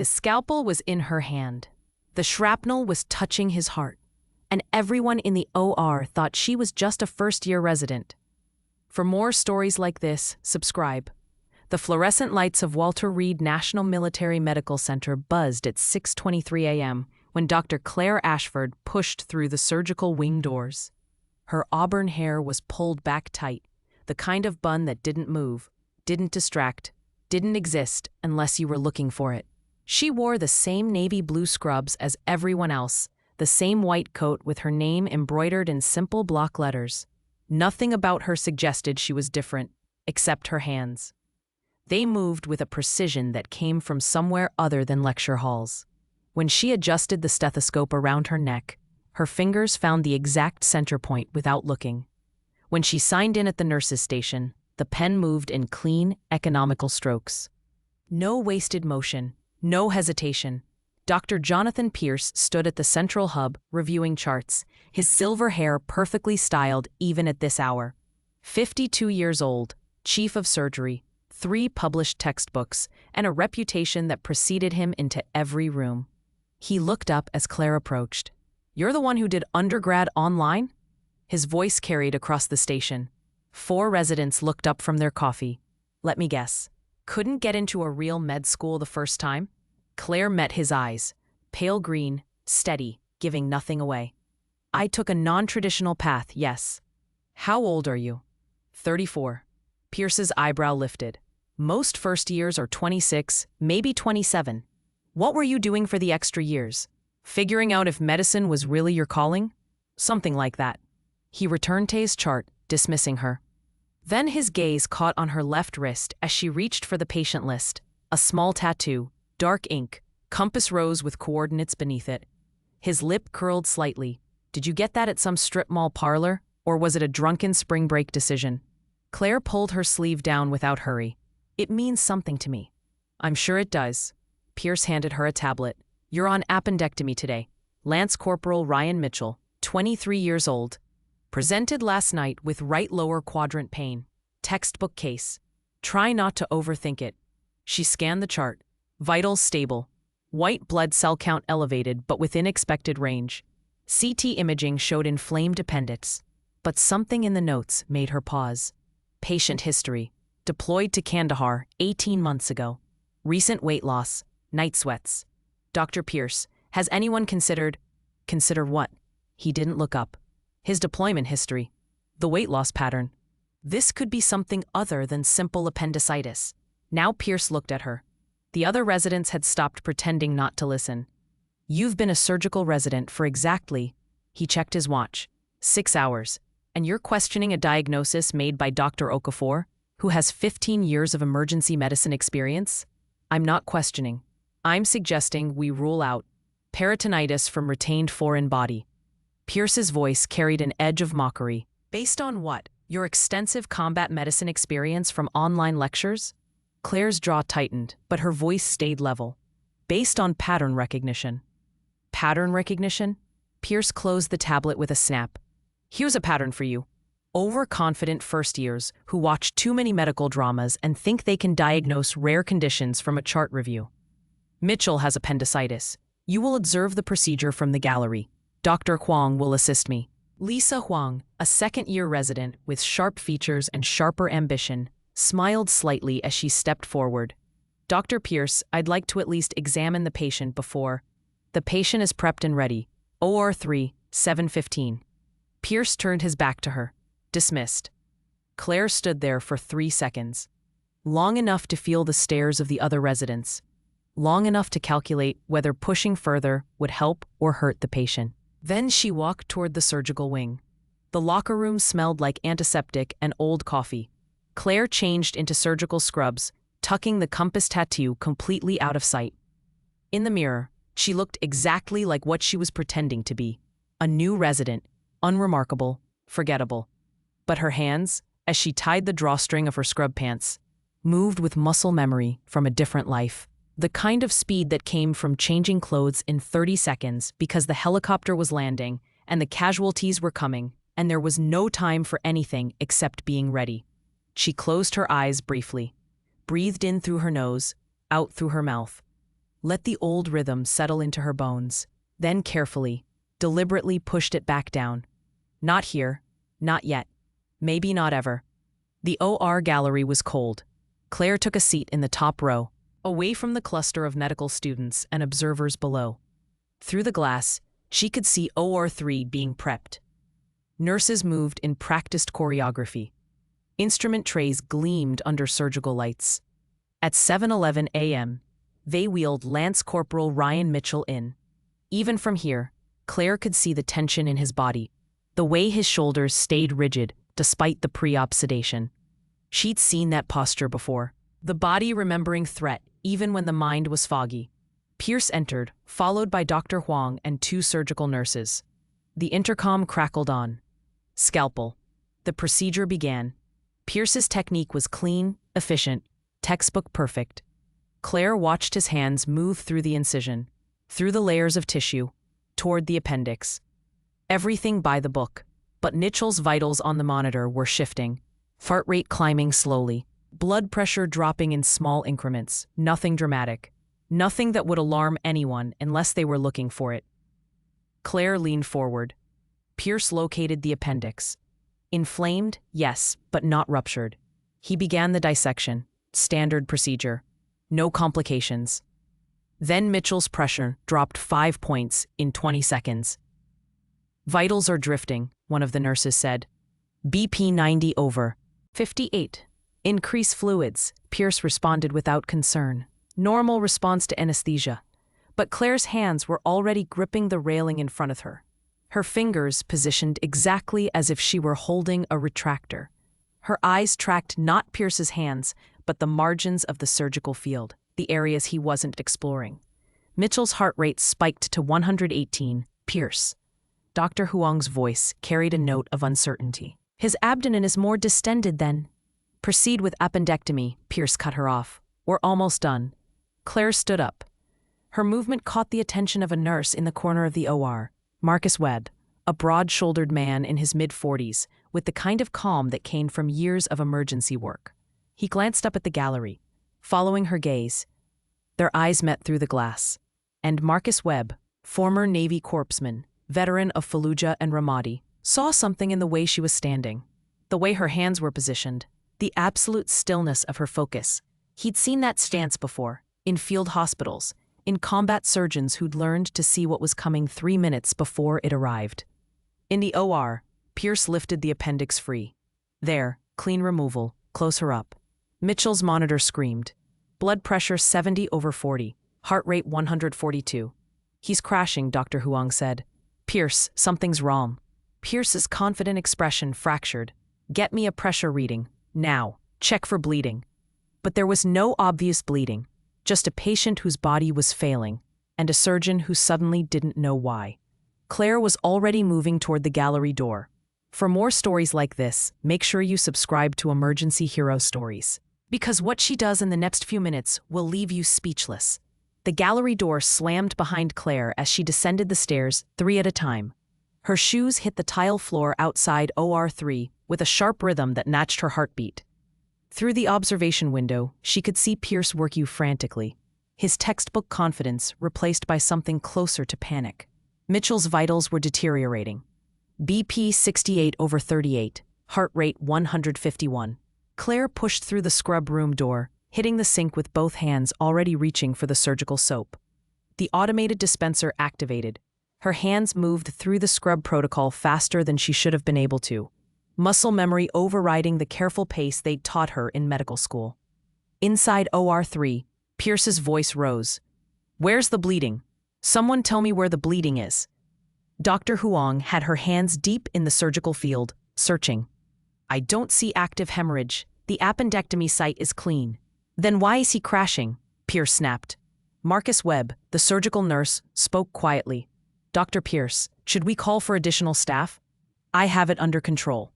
The scalpel was in her hand. The shrapnel was touching his heart. And everyone in the OR thought she was just a first-year resident. For more stories like this, subscribe. The fluorescent lights of Walter Reed National Military Medical Center buzzed at 6:23 a.m. when Dr. Claire Ashford pushed through the surgical wing doors. Her auburn hair was pulled back tight, the kind of bun that didn't move, didn't distract, didn't exist unless you were looking for it. She wore the same navy blue scrubs as everyone else, the same white coat with her name embroidered in simple block letters. Nothing about her suggested she was different, except her hands. They moved with a precision that came from somewhere other than lecture halls. When she adjusted the stethoscope around her neck, her fingers found the exact center point without looking. When she signed in at the nurse's station, the pen moved in clean, economical strokes. No wasted motion, no hesitation. Dr. Jonathan Pierce stood at the central hub, reviewing charts, his silver hair perfectly styled even at this hour. 52 years old, chief of surgery, 3 published textbooks, and a reputation that preceded him into every room. He looked up as Claire approached. "You're the one who did undergrad online?" His voice carried across the station. 4 residents looked up from their coffee. "Let me guess. Couldn't get into a real med school the first time?" Claire met his eyes, pale green, steady, giving nothing away. "I took a non-traditional path, yes." "How old are you?" 34. Pierce's eyebrow lifted. "Most first years are 26, maybe 27. What were you doing for the extra years? Figuring out if medicine was really your calling?" "Something like that." He returned to his chart, dismissing her. Then his gaze caught on her left wrist as she reached for the patient list, a small tattoo, dark ink, compass rose with coordinates beneath it. His lip curled slightly. "Did you get that at some strip mall parlor, or was it a drunken spring break decision?" Claire pulled her sleeve down without hurry. "It means something to me." "I'm sure it does." Pierce handed her a tablet. "You're on appendectomy today. Lance Corporal Ryan Mitchell, 23 years old. Presented last night with right lower quadrant pain. Textbook case. Try not to overthink it." She scanned the chart. Vitals stable. White blood cell count elevated but within expected range. CT imaging showed inflamed appendix. But something in the notes made her pause. Patient history. Deployed to Kandahar 18 months ago. Recent weight loss. Night sweats. "Dr. Pierce, has anyone considered—" "Consider what?" He didn't look up. His deployment history. The weight loss pattern. This could be something other than simple appendicitis. Now Pierce looked at her. The other residents had stopped pretending not to listen. "You've been a surgical resident for exactly," he checked his watch, "6 hours, and you're questioning a diagnosis made by Dr. Okafor, who has 15 years of emergency medicine experience?" "I'm not questioning. I'm suggesting we rule out peritonitis from retained foreign body." Pierce's voice carried an edge of mockery. "Based on what? Your extensive combat medicine experience from online lectures?" Claire's jaw tightened, but her voice stayed level. "Based on pattern recognition." "Pattern recognition?" Pierce closed the tablet with a snap. "Here's a pattern for you. Overconfident first years who watch too many medical dramas and think they can diagnose rare conditions from a chart review. Mitchell has appendicitis. You will observe the procedure from the gallery. Dr. Huang will assist me." Lisa Huang, a second-year resident with sharp features and sharper ambition, smiled slightly as she stepped forward. "Dr. Pierce, I'd like to at least examine the patient before—" "The patient is prepped and ready. OR 3, 7:15. Pierce turned his back to her. Dismissed. Claire stood there for 3 seconds. Long enough to feel the stares of the other residents. Long enough to calculate whether pushing further would help or hurt the patient. Then she walked toward the surgical wing. The locker room smelled like antiseptic and old coffee. Claire changed into surgical scrubs, tucking the compass tattoo completely out of sight. In the mirror, she looked exactly like what she was pretending to be. A new resident, unremarkable, forgettable. But her hands, as she tied the drawstring of her scrub pants, moved with muscle memory from a different life. The kind of speed that came from changing clothes in 30 seconds because the helicopter was landing and the casualties were coming, and there was no time for anything except being ready. She closed her eyes briefly, breathed in through her nose, out through her mouth. let the old rhythm settle into her bones, then carefully, deliberately pushed it back down. Not here, not yet, maybe not ever. The OR gallery was cold. Claire took a seat in the top row, away from the cluster of medical students and observers below. Through the glass, she could see OR3 being prepped. Nurses moved in practiced choreography. Instrument trays gleamed under surgical lights. At 7:11 a.m., they wheeled Lance Corporal Ryan Mitchell in. Even from here, Claire could see the tension in his body, the way his shoulders stayed rigid despite the pre-op sedation. She'd seen that posture before, the body remembering threat even when the mind was foggy. Pierce entered, followed by Dr. Huang and 2 surgical nurses. The intercom crackled on. Scalpel. The procedure began. Pierce's technique was clean, efficient, textbook perfect. Claire watched his hands move through the incision, through the layers of tissue, toward the appendix. Everything by the book, but Mitchell's vitals on the monitor were shifting, heart rate climbing slowly, blood pressure dropping in small increments, nothing dramatic, nothing that would alarm anyone unless they were looking for it. Claire leaned forward. Pierce located the appendix. Inflamed, yes, but not ruptured. He began the dissection, standard procedure. No complications. Then Mitchell's pressure dropped 5 points in 20 seconds. Vitals are drifting, one of the nurses said. BP 90 over 58. Increase fluids, Pierce responded without concern. Normal response to anesthesia. But Claire's hands were already gripping the railing in front of her. Her fingers positioned exactly as if she were holding a retractor. Her eyes tracked not Pierce's hands, but the margins of the surgical field, the areas he wasn't exploring. Mitchell's heart rate spiked to 118. Pierce. Dr. Huang's voice carried a note of uncertainty. His abdomen is more distended than. Proceed with appendectomy, Pierce cut her off. We're almost done. Claire stood up. Her movement caught the attention of a nurse in the corner of the OR, Marcus Webb, a broad-shouldered man in his mid-40s, with the kind of calm that came from years of emergency work. He glanced up at the gallery, following her gaze. Their eyes met through the glass. And Marcus Webb, former Navy corpsman, veteran of Fallujah and Ramadi, saw something in the way she was standing, the way her hands were positioned, the absolute stillness of her focus. He'd seen that stance before, in field hospitals, in combat surgeons who'd learned to see what was coming 3 minutes before it arrived. In the OR, Pierce lifted the appendix free. There, clean removal, close her up. Mitchell's monitor screamed. Blood pressure 70 over 40, heart rate 142. He's crashing, Dr. Huang said. Pierce, something's wrong. Pierce's confident expression fractured. Get me a pressure reading, now. Check for bleeding. But there was no obvious bleeding, just a patient whose body was failing, and a surgeon who suddenly didn't know why. Claire was already moving toward the gallery door. For more stories like this, make sure you subscribe to Emergency Hero Stories, because what she does in the next few minutes will leave you speechless. The gallery door slammed behind Claire as she descended the stairs 3 at a time. Her shoes hit the tile floor outside OR3 with a sharp rhythm that matched her heartbeat. Through the observation window, she could see Pierce working frantically, his textbook confidence replaced by something closer to panic. Mitchell's vitals were deteriorating. BP 68 over 38, heart rate 151. Claire pushed through the scrub room door, hitting the sink with both hands already reaching for the surgical soap. The automated dispenser activated. Her hands moved through the scrub protocol faster than she should have been able to, muscle memory overriding the careful pace they'd taught her in medical school. Inside OR3, Pierce's voice rose. Where's the bleeding? Someone tell me where the bleeding is. Dr. Huang had her hands deep in the surgical field, searching. I don't see active hemorrhage. The appendectomy site is clean. Then why is he crashing? Pierce snapped. Marcus Webb, the surgical nurse, spoke quietly. Dr. Pierce, should we call for additional staff? I have it under control.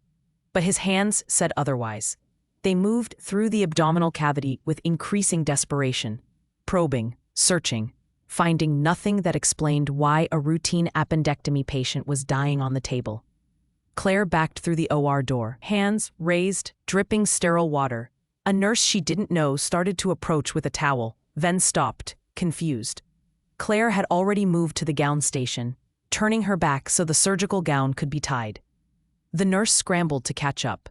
But his hands said otherwise. They moved through the abdominal cavity with increasing desperation, probing, searching, finding nothing that explained why a routine appendectomy patient was dying on the table. Claire backed through the OR door, hands raised, dripping sterile water. A nurse she didn't know started to approach with a towel, then stopped, confused. Claire had already moved to the gown station, turning her back so the surgical gown could be tied. The nurse scrambled to catch up.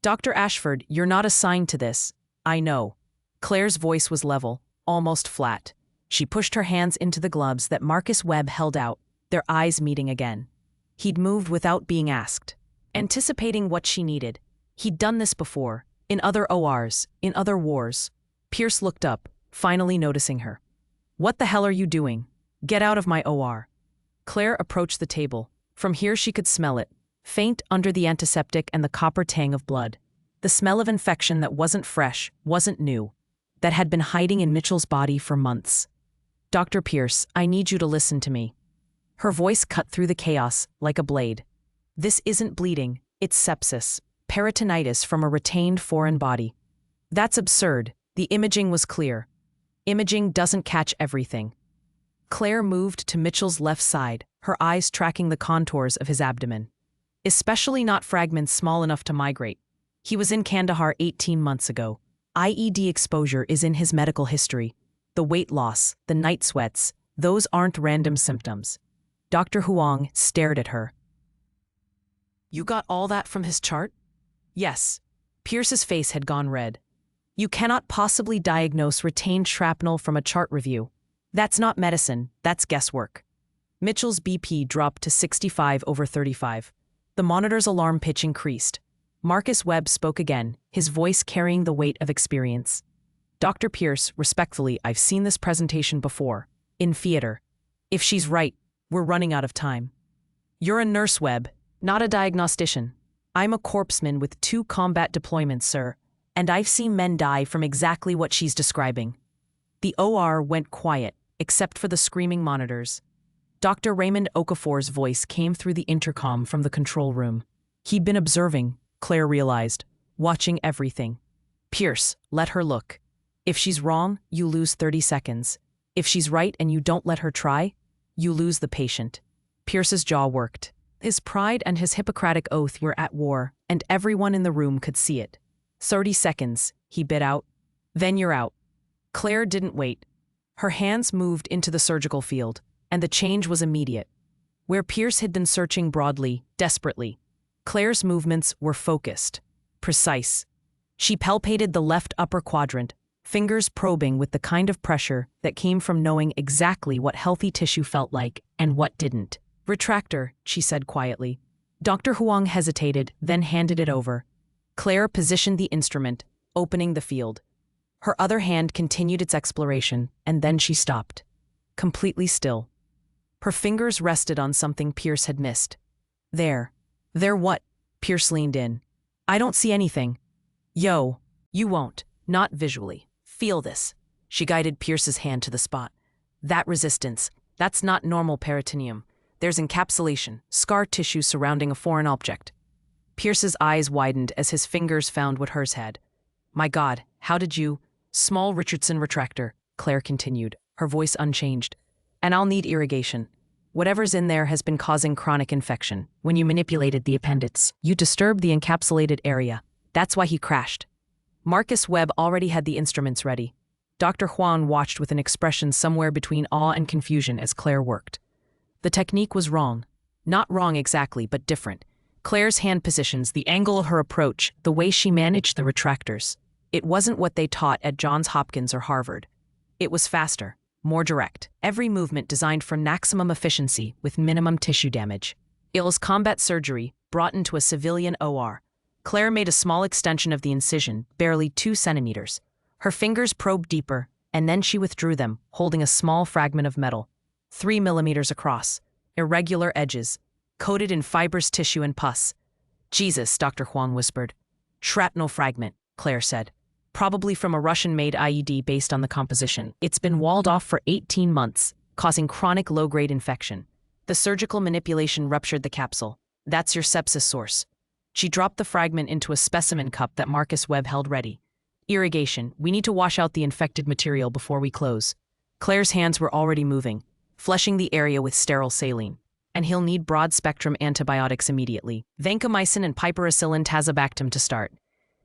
"Dr. Ashford, you're not assigned to this." "I know." Claire's voice was level, almost flat. She pushed her hands into the gloves that Marcus Webb held out, their eyes meeting again. He'd moved without being asked, anticipating what she needed. He'd done this before, in other ORs, in other wars. Pierce looked up, finally noticing her. "What the hell are you doing? Get out of my OR." Claire approached the table. From here she could smell it, faint under the antiseptic and the copper tang of blood. The smell of infection that wasn't fresh, wasn't new, that had been hiding in Mitchell's body for months. "Dr. Pierce, I need you to listen to me." Her voice cut through the chaos like a blade. "This isn't bleeding, it's sepsis, peritonitis from a retained foreign body." "That's absurd." The imaging was clear. "Imaging doesn't catch everything." Claire moved to Mitchell's left side, her eyes tracking the contours of his abdomen. "Especially not fragments small enough to migrate. He was in Kandahar 18 months ago. IED exposure is in his medical history. The weight loss, the night sweats, those aren't random symptoms." Dr. Huang stared at her. "You got all that from his chart?" "Yes." Pierce's face had gone red. "You cannot possibly diagnose retained shrapnel from a chart review. That's not medicine, that's guesswork." Mitchell's BP dropped to 65/35. The monitor's alarm pitch increased. Marcus Webb spoke again, his voice carrying the weight of experience. "Dr. Pierce, respectfully, I've seen this presentation before. In theater. If she's right, we're running out of time." "You're a nurse, Webb, not a diagnostician." "I'm a corpsman with 2 combat deployments, sir, and I've seen men die from exactly what she's describing." The OR went quiet, except for the screaming monitors. Dr. Raymond Okafor's voice came through the intercom from the control room. He'd been observing, Claire realized, watching everything. "Pierce, let her look. If she's wrong, you lose 30 seconds. If she's right and you don't let her try, you lose the patient." Pierce's jaw worked. His pride and his Hippocratic oath were at war, and everyone in the room could see it. 30 seconds, he bit out. "Then you're out." Claire didn't wait. Her hands moved into the surgical field, and the change was immediate. Where Pierce had been searching broadly, desperately, Claire's movements were focused, precise. She palpated the left upper quadrant, fingers probing with the kind of pressure that came from knowing exactly what healthy tissue felt like and what didn't. "Retractor," she said quietly. Dr. Huang hesitated, then handed it over. Claire positioned the instrument, opening the field. Her other hand continued its exploration, and then she stopped. Completely still. Her fingers rested on something Pierce had missed. "There." "There what?" Pierce leaned in. "I don't see anything." "Yo, you won't. Not visually. Feel this." She guided Pierce's hand to the spot. "That resistance, that's not normal peritoneum. There's encapsulation, scar tissue surrounding a foreign object." Pierce's eyes widened as his fingers found what hers had. "My God, how did you—" "Small Richardson retractor," Claire continued, her voice unchanged. "And I'll need irrigation. Whatever's in there has been causing chronic infection. When you manipulated the appendix, you disturbed the encapsulated area. That's why he crashed." Marcus Webb already had the instruments ready. Dr. Huang watched with an expression somewhere between awe and confusion as Claire worked. The technique was wrong. Not wrong exactly, but different. Claire's hand positions, the angle of her approach, the way she managed the retractors. It wasn't what they taught at Johns Hopkins or Harvard. It was faster, more direct. Every movement designed for maximum efficiency with minimum tissue damage. It was combat surgery brought into a civilian OR. Claire made a small extension of the incision, barely 2 centimeters. Her fingers probed deeper, and then she withdrew them, holding a small fragment of metal. 3 millimeters across. Irregular edges. Coated in fibrous tissue and pus. "Jesus," Dr. Huang whispered. "Shrapnel fragment," Claire said. "Probably from a Russian-made IED based on the composition. It's been walled off for 18 months, causing chronic low-grade infection. The surgical manipulation ruptured the capsule. That's your sepsis source." She dropped the fragment into a specimen cup that Marcus Webb held ready. "Irrigation. We need to wash out the infected material before we close." Claire's hands were already moving, flushing the area with sterile saline. "And he'll need broad-spectrum antibiotics immediately. Vancomycin and piperacillin tazobactam to start."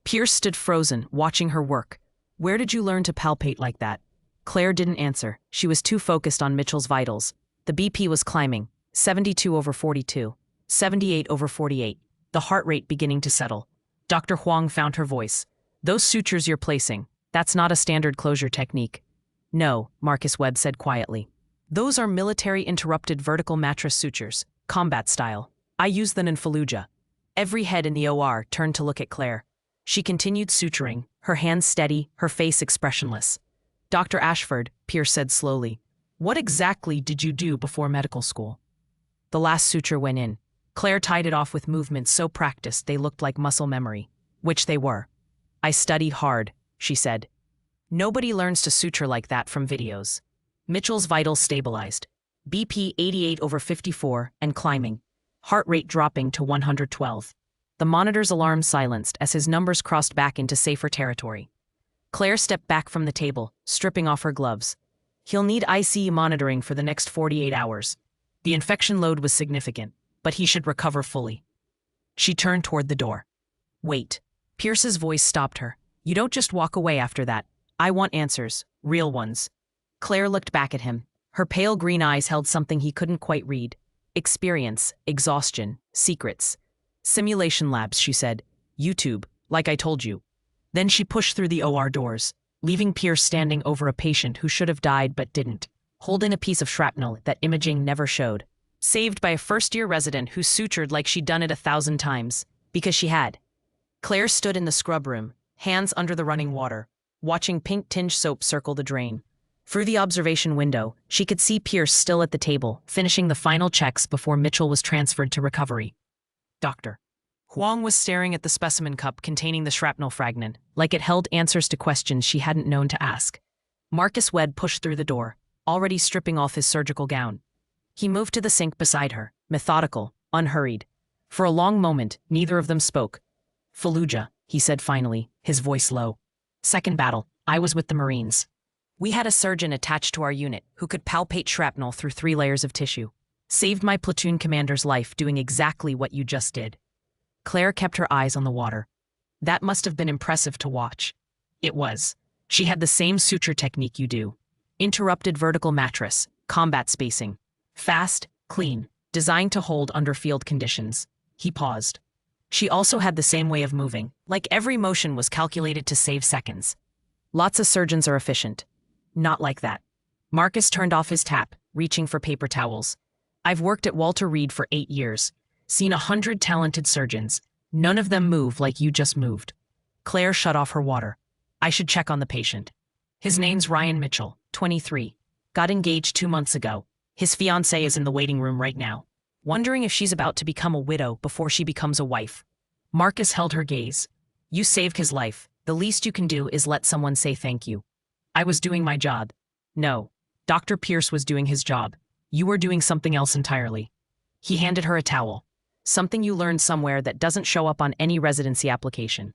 Pierce stood frozen, watching her work. "Where did you learn to palpate like that?" Claire didn't answer. She was too focused on Mitchell's vitals. The BP was climbing, 72/42, 78/48, the heart rate beginning to settle. Dr. Huang found her voice. Those sutures you're placing, that's not a standard closure technique. No, Marcus Webb said quietly. Those are military interrupted vertical mattress sutures, combat style. I use them in Fallujah. Every head in the OR turned to look at Claire. She continued suturing, her hands steady, her face expressionless. Dr. Ashford, Pierce said slowly, what exactly did you do before medical school? The last suture went in. Claire tied it off with movements so practiced they looked like muscle memory, which they were. I studied hard, she said. Nobody learns to suture like that from videos. Mitchell's vitals stabilized. BP 88/54 and climbing. Heart rate dropping to 112. The monitor's alarm silenced as his numbers crossed back into safer territory. Claire stepped back from the table, stripping off her gloves. He'll need ICU monitoring for the next 48 hours. The infection load was significant, but he should recover fully. She turned toward the door. Wait. Pierce's voice stopped her. You don't just walk away after that. I want answers, real ones. Claire looked back at him. Her pale green eyes held something he couldn't quite read. Experience, exhaustion, secrets. Simulation labs, she said. YouTube, like I told you. Then she pushed through the OR doors, leaving Pierce standing over a patient who should have died but didn't, holding a piece of shrapnel that imaging never showed. Saved by a first-year resident who sutured like she'd done it 1,000 times, because she had. Claire stood in the scrub room, hands under the running water, watching pink-tinged soap circle the drain. Through the observation window, she could see Pierce still at the table, finishing the final checks before Mitchell was transferred to recovery. Doctor. Huang was staring at the specimen cup containing the shrapnel fragment, like it held answers to questions she hadn't known to ask. Marcus Webb pushed through the door, already stripping off his surgical gown. He moved to the sink beside her, methodical, unhurried. For a long moment, neither of them spoke. Fallujah, he said finally, his voice low. Second battle, I was with the Marines. We had a surgeon attached to our unit who could palpate shrapnel through 3 layers of tissue. Saved my platoon commander's life doing exactly what you just did. Claire kept her eyes on the water. That must have been impressive to watch. It was. She had the same suture technique you do. Interrupted vertical mattress, combat spacing. Fast, clean, designed to hold under field conditions. He paused. She also had the same way of moving, like every motion was calculated to save seconds. Lots of surgeons are efficient. Not like that. Marcus turned off his tap, reaching for paper towels. I've worked at Walter Reed for 8 years. Seen 100 talented surgeons. None of them move like you just moved. Claire shut off her water. I should check on the patient. His name's Ryan Mitchell, 23. Got engaged 2 months ago. His fiancée is in the waiting room right now, wondering if she's about to become a widow before she becomes a wife. Marcus held her gaze. You saved his life. The least you can do is let someone say thank you. I was doing my job. No. Dr. Pierce was doing his job. You were doing something else entirely. He handed her a towel. Something you learned somewhere that doesn't show up on any residency application.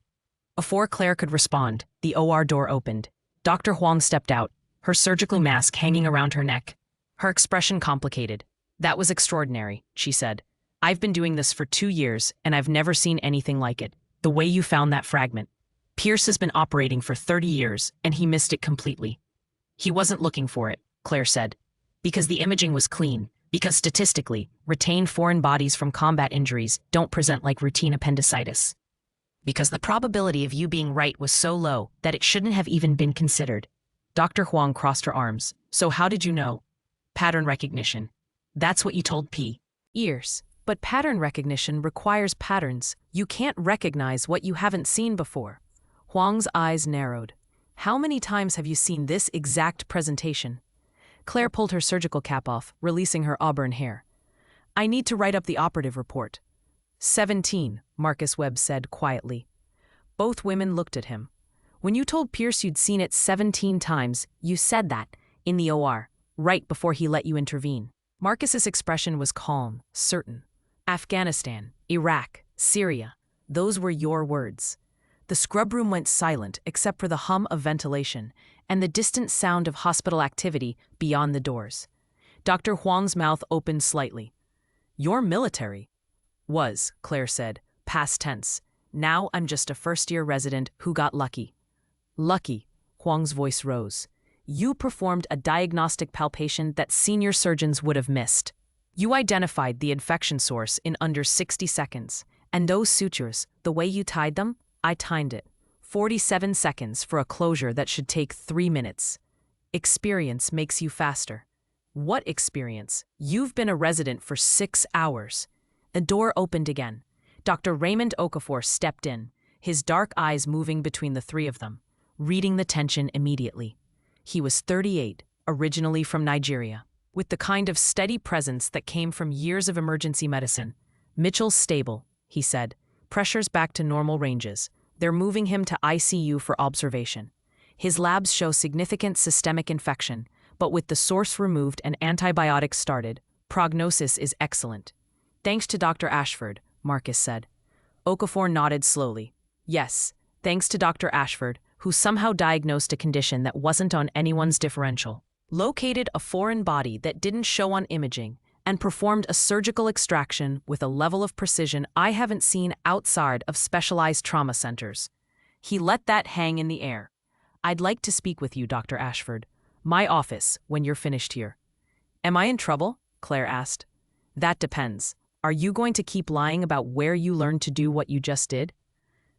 Before Claire could respond, the OR door opened. Dr. Huang stepped out, her surgical mask hanging around her neck. Her expression complicated. That was extraordinary, she said. I've been doing this for 2 years, and I've never seen anything like it. The way you found that fragment. Pierce has been operating for 30 years, and he missed it completely. He wasn't looking for it, Claire said. Because the imaging was clean. Because statistically, retained foreign bodies from combat injuries don't present like routine appendicitis. Because the probability of you being right was so low that it shouldn't have even been considered. Dr. Huang crossed her arms. So how did you know? Pattern recognition. That's what you told P. Ears. But pattern recognition requires patterns. You can't recognize what you haven't seen before. Huang's eyes narrowed. How many times have you seen this exact presentation? Claire pulled her surgical cap off, releasing her auburn hair. I need to write up the operative report. 17, Marcus Webb said quietly. Both women looked at him. When you told Pierce you'd seen it 17 times, you said that, in the OR, right before he let you intervene. Marcus's expression was calm, certain. Afghanistan, Iraq, Syria, those were your words. The scrub room went silent except for the hum of ventilation and the distant sound of hospital activity beyond the doors. Dr. Huang's mouth opened slightly. You're military. Was, Claire said, past tense. Now I'm just a first-year resident who got lucky. Lucky, Huang's voice rose. You performed a diagnostic palpation that senior surgeons would have missed. You identified the infection source in under 60 seconds. And those sutures, the way you tied them, I timed it. 47 seconds for a closure that should take 3 minutes. Experience makes you faster. What experience? You've been a resident for 6 hours. The door opened again. Dr. Raymond Okafor stepped in, his dark eyes moving between the three of them, reading the tension immediately. He was 38, originally from Nigeria, with the kind of steady presence that came from years of emergency medicine. Mitchell's stable, he said. Pressure's back to normal ranges. They're moving him to ICU for observation. His labs show significant systemic infection, but with the source removed and antibiotics started, prognosis is excellent. Thanks to Dr. Ashford, Marcus said. Okafor nodded slowly. Yes, thanks to Dr. Ashford, who somehow diagnosed a condition that wasn't on anyone's differential, located a foreign body that didn't show on imaging, and performed a surgical extraction with a level of precision I haven't seen outside of specialized trauma centers. He let that hang in the air. I'd like to speak with you, Dr. Ashford. My office, when you're finished here. Am I in trouble? Claire asked. That depends. Are you going to keep lying about where you learned to do what you just did?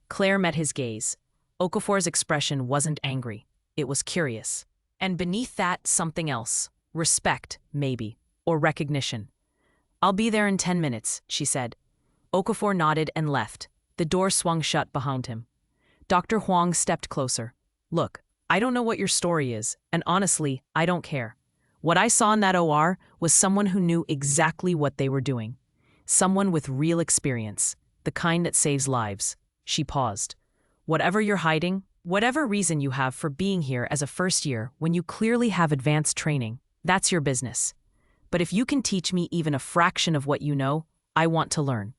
Claire met his gaze. Okafor's expression wasn't angry. It was curious. And beneath that, something else. Respect, maybe. Or recognition. I'll be there in 10 minutes, she said. Okafor nodded and left. The door swung shut behind him. Dr. Huang stepped closer. Look, I don't know what your story is, and honestly, I don't care. What I saw in that OR was someone who knew exactly what they were doing. Someone with real experience, the kind that saves lives. She paused. Whatever you're hiding, whatever reason you have for being here as a first year when you clearly have advanced training, that's your business. But if you can teach me even a fraction of what you know, I want to learn.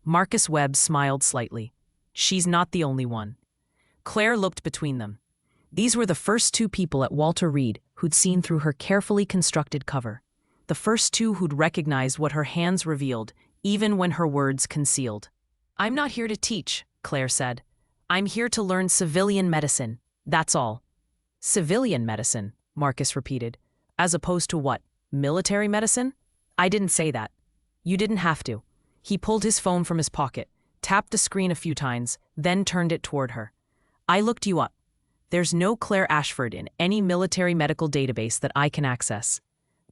Marcus Webb smiled slightly. She's not the only one. Claire looked between them. These were the first two people at Walter Reed who'd seen through her carefully constructed cover. The first two who'd recognized what her hands revealed, even when her words concealed. I'm not here to teach, Claire said. I'm here to learn civilian medicine. That's all. Civilian medicine, Marcus repeated. As opposed to what? Military medicine? I didn't say that. You didn't have to. He pulled his phone from his pocket, tapped the screen a few times, then turned it toward her. I looked you up. There's no Claire Ashford in any military medical database that I can access.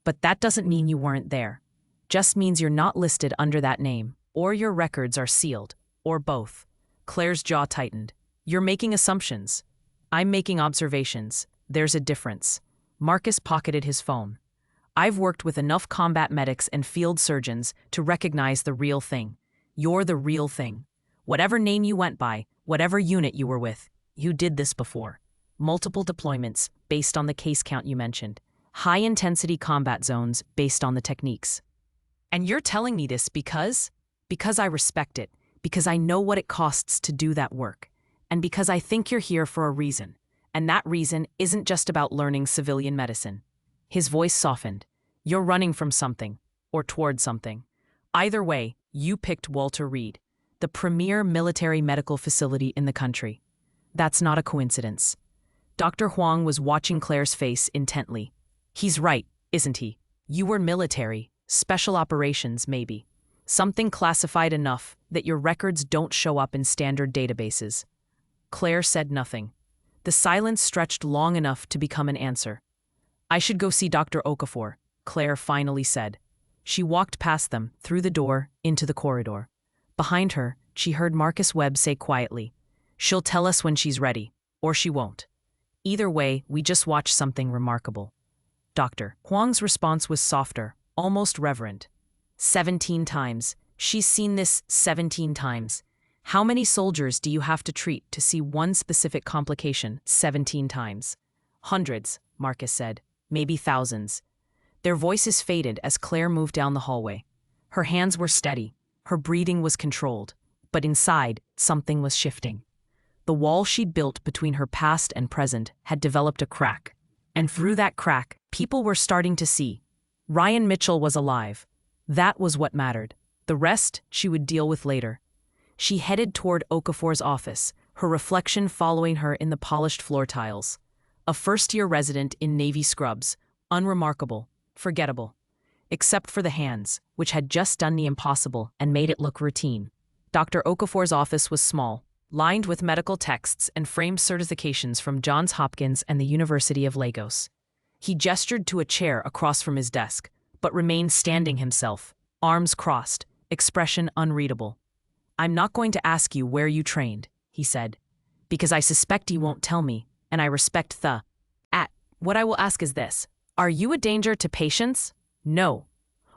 But that doesn't mean you weren't there. Just means you're not listed under that name, or your records are sealed, or both. Claire's jaw tightened. You're making assumptions. I'm making observations. There's a difference. Marcus pocketed his phone. I've worked with enough combat medics and field surgeons to recognize the real thing. You're the real thing. Whatever name you went by, whatever unit you were with, you did this before. Multiple deployments based on the case count you mentioned. High-intensity combat zones based on the techniques. And you're telling me this because I respect it, because I know what it costs to do that work, and because I think you're here for a reason. And that reason isn't just about learning civilian medicine. His voice softened. You're running from something, or toward something. Either way, you picked Walter Reed, the premier military medical facility in the country. That's not a coincidence. Dr. Huang was watching Claire's face intently. He's right, isn't he? You were military, special operations maybe. Something classified enough that your records don't show up in standard databases. Claire said nothing. The silence stretched long enough to become an answer. I should go see Dr. Okafor, Claire finally said. She walked past them, through the door, into the corridor. Behind her, she heard Marcus Webb say quietly, She'll tell us when she's ready, or she won't. Either way, we just watched something remarkable. Dr. Huang's response was softer, almost reverent. 17 times. She's seen this 17 times. How many soldiers do you have to treat to see one specific complication 17 times? Hundreds, Marcus said. Maybe thousands. Their voices faded as Claire moved down the hallway. Her hands were steady. Her breathing was controlled. But inside, something was shifting. The wall she'd built between her past and present had developed a crack. And through that crack, people were starting to see. Ryan Mitchell was alive. That was what mattered. The rest she would deal with later. She headed toward Okafor's office, her reflection following her in the polished floor tiles. A first-year resident in Navy scrubs, unremarkable, forgettable. Except for the hands, which had just done the impossible and made it look routine. Dr. Okafor's office was small, lined with medical texts and framed certifications from Johns Hopkins and the University of Lagos. He gestured to a chair across from his desk, but remained standing himself, arms crossed, expression unreadable. "I'm not going to ask you where you trained," he said, "because I suspect you won't tell me, and I respect the. What I will ask is this: are you a danger to patients? No.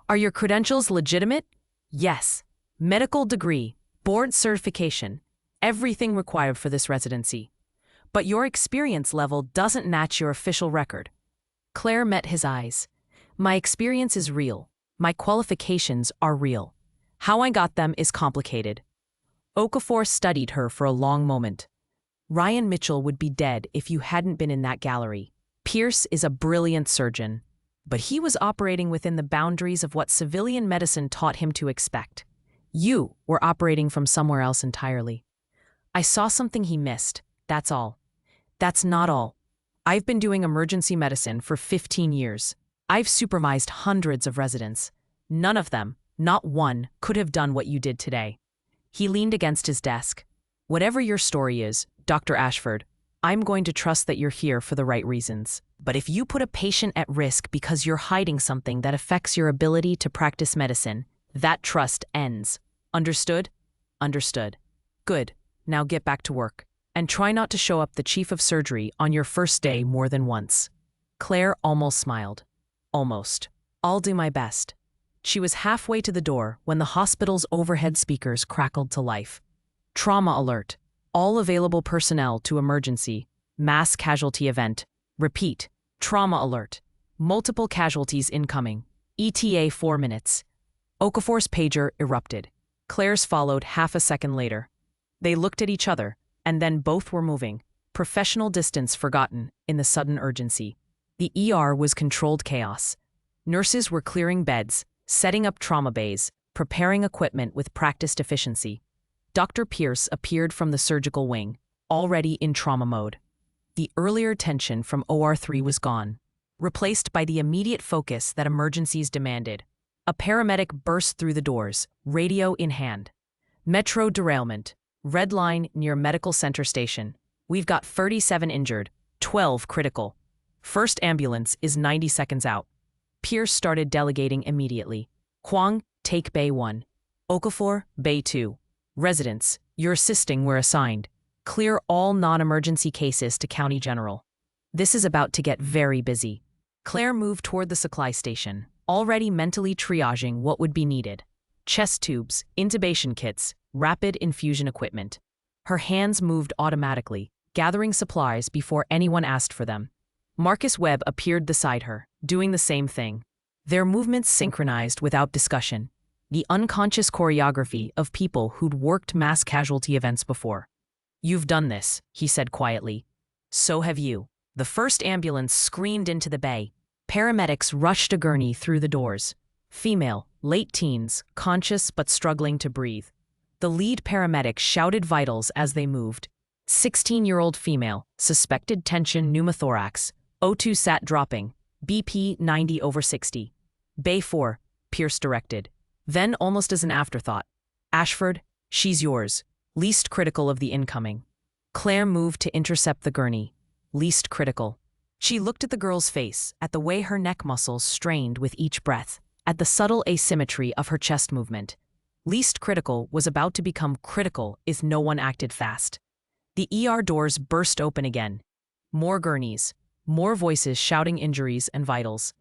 Are your credentials legitimate? Yes. Medical degree, board certification, everything required for this residency. But your experience level doesn't match your official record." Claire met his eyes. "My experience is real. My qualifications are real. How I got them is complicated." Okafor studied her for a long moment. "Ryan Mitchell would be dead if you hadn't been in that gallery. Pierce is a brilliant surgeon, but he was operating within the boundaries of what civilian medicine taught him to expect. You were operating from somewhere else entirely. I saw something he missed, that's all. That's not all. I've been doing emergency medicine for 15 years. I've supervised hundreds of residents. None of them, not one, could have done what you did today." He leaned against his desk. "Whatever your story is, Dr. Ashford, I'm going to trust that you're here for the right reasons. But if you put a patient at risk because you're hiding something that affects your ability to practice medicine, that trust ends. Understood?" "Understood." "Good. Now get back to work. And try not to show up the chief of surgery on your first day more than once." Claire almost smiled. "Almost. I'll do my best." She was halfway to the door when the hospital's overhead speakers crackled to life. "Trauma alert. All available personnel to emergency. Mass casualty event. Repeat. Trauma alert. Multiple casualties incoming. ETA 4 minutes." Okafor's pager erupted. Claire's followed half a second later. They looked at each other, and then both were moving, professional distance forgotten in the sudden urgency. The ER was controlled chaos. Nurses were clearing beds, setting up trauma bays, preparing equipment with practiced efficiency. Dr. Pierce appeared from the surgical wing, already in trauma mode. The earlier tension from OR3 was gone, replaced by the immediate focus that emergencies demanded. A paramedic burst through the doors, radio in hand. "Metro derailment. Red line near Medical Center Station. We've got 37 injured, 12 critical. First ambulance is 90 seconds out." Pierce started delegating immediately. "Kwong, take Bay 1. Okafor, Bay 2. Residents, you're assisting where assigned. Clear all non-emergency cases to County General. This is about to get very busy." Claire moved toward the supply station, already mentally triaging what would be needed. Chest tubes, intubation kits, rapid infusion equipment. Her hands moved automatically, gathering supplies before anyone asked for them. Marcus Webb appeared beside her, doing the same thing. Their movements synchronized without discussion. The unconscious choreography of people who'd worked mass casualty events before. "You've done this," he said quietly. "So have you." The first ambulance screamed into the bay. Paramedics rushed a gurney through the doors. Female, late teens, conscious but struggling to breathe. The lead paramedic shouted vitals as they moved. 16-year-old female, suspected tension pneumothorax, O2 sat dropping, BP 90/60. Bay 4, Pierce directed. Then, almost as an afterthought, "Ashford, she's yours. Least critical of the incoming." Claire moved to intercept the gurney. Least critical. She looked at the girl's face, at the way her neck muscles strained with each breath, at the subtle asymmetry of her chest movement. Least critical was about to become critical if no one acted fast. The ER doors burst open again. More gurneys, more voices shouting injuries and vitals.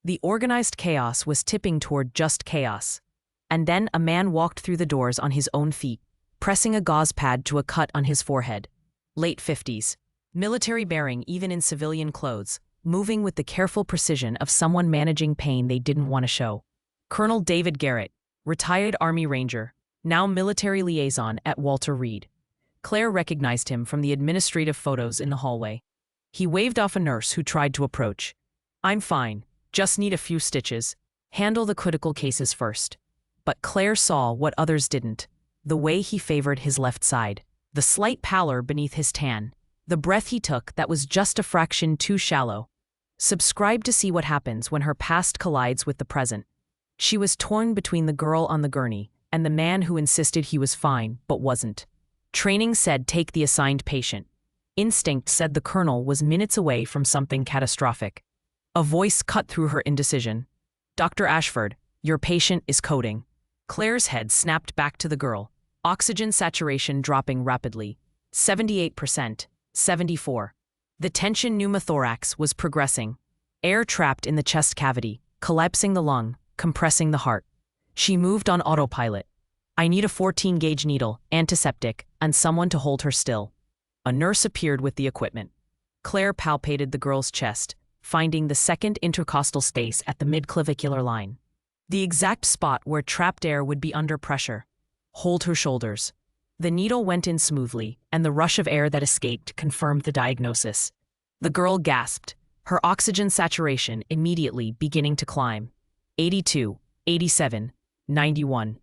The organized chaos was tipping toward just chaos. And then a man walked through the doors on his own feet, pressing a gauze pad to a cut on his forehead. Late 50s. Military bearing even in civilian clothes, moving with the careful precision of someone managing pain they didn't want to show. Colonel David Garrett, retired Army Ranger, now military liaison at Walter Reed. Claire recognized him from the administrative photos in the hallway. He waved off a nurse who tried to approach. "I'm fine, just need a few stitches. Handle the critical cases first." But Claire saw what others didn't, the way he favored his left side, the slight pallor beneath his tan. The breath he took that was just a fraction too shallow. Subscribe to see what happens when her past collides with the present. She was torn between the girl on the gurney and the man who insisted he was fine but wasn't. Training said take the assigned patient. Instinct said the colonel was minutes away from something catastrophic. A voice cut through her indecision. "Dr. Ashford, your patient is coding." Claire's head snapped back to the girl, oxygen saturation dropping rapidly. 78%, 74. The tension pneumothorax was progressing. Air trapped in the chest cavity, collapsing the lung, compressing the heart. She moved on autopilot. "I need a 14-gauge needle, antiseptic, and someone to hold her still." A nurse appeared with the equipment. Claire palpated the girl's chest, finding the second intercostal space at the midclavicular line. The exact spot where trapped air would be under pressure. "Hold her shoulders." The needle went in smoothly, and the rush of air that escaped confirmed the diagnosis. The girl gasped, her oxygen saturation immediately beginning to climb. 82, 87, 91.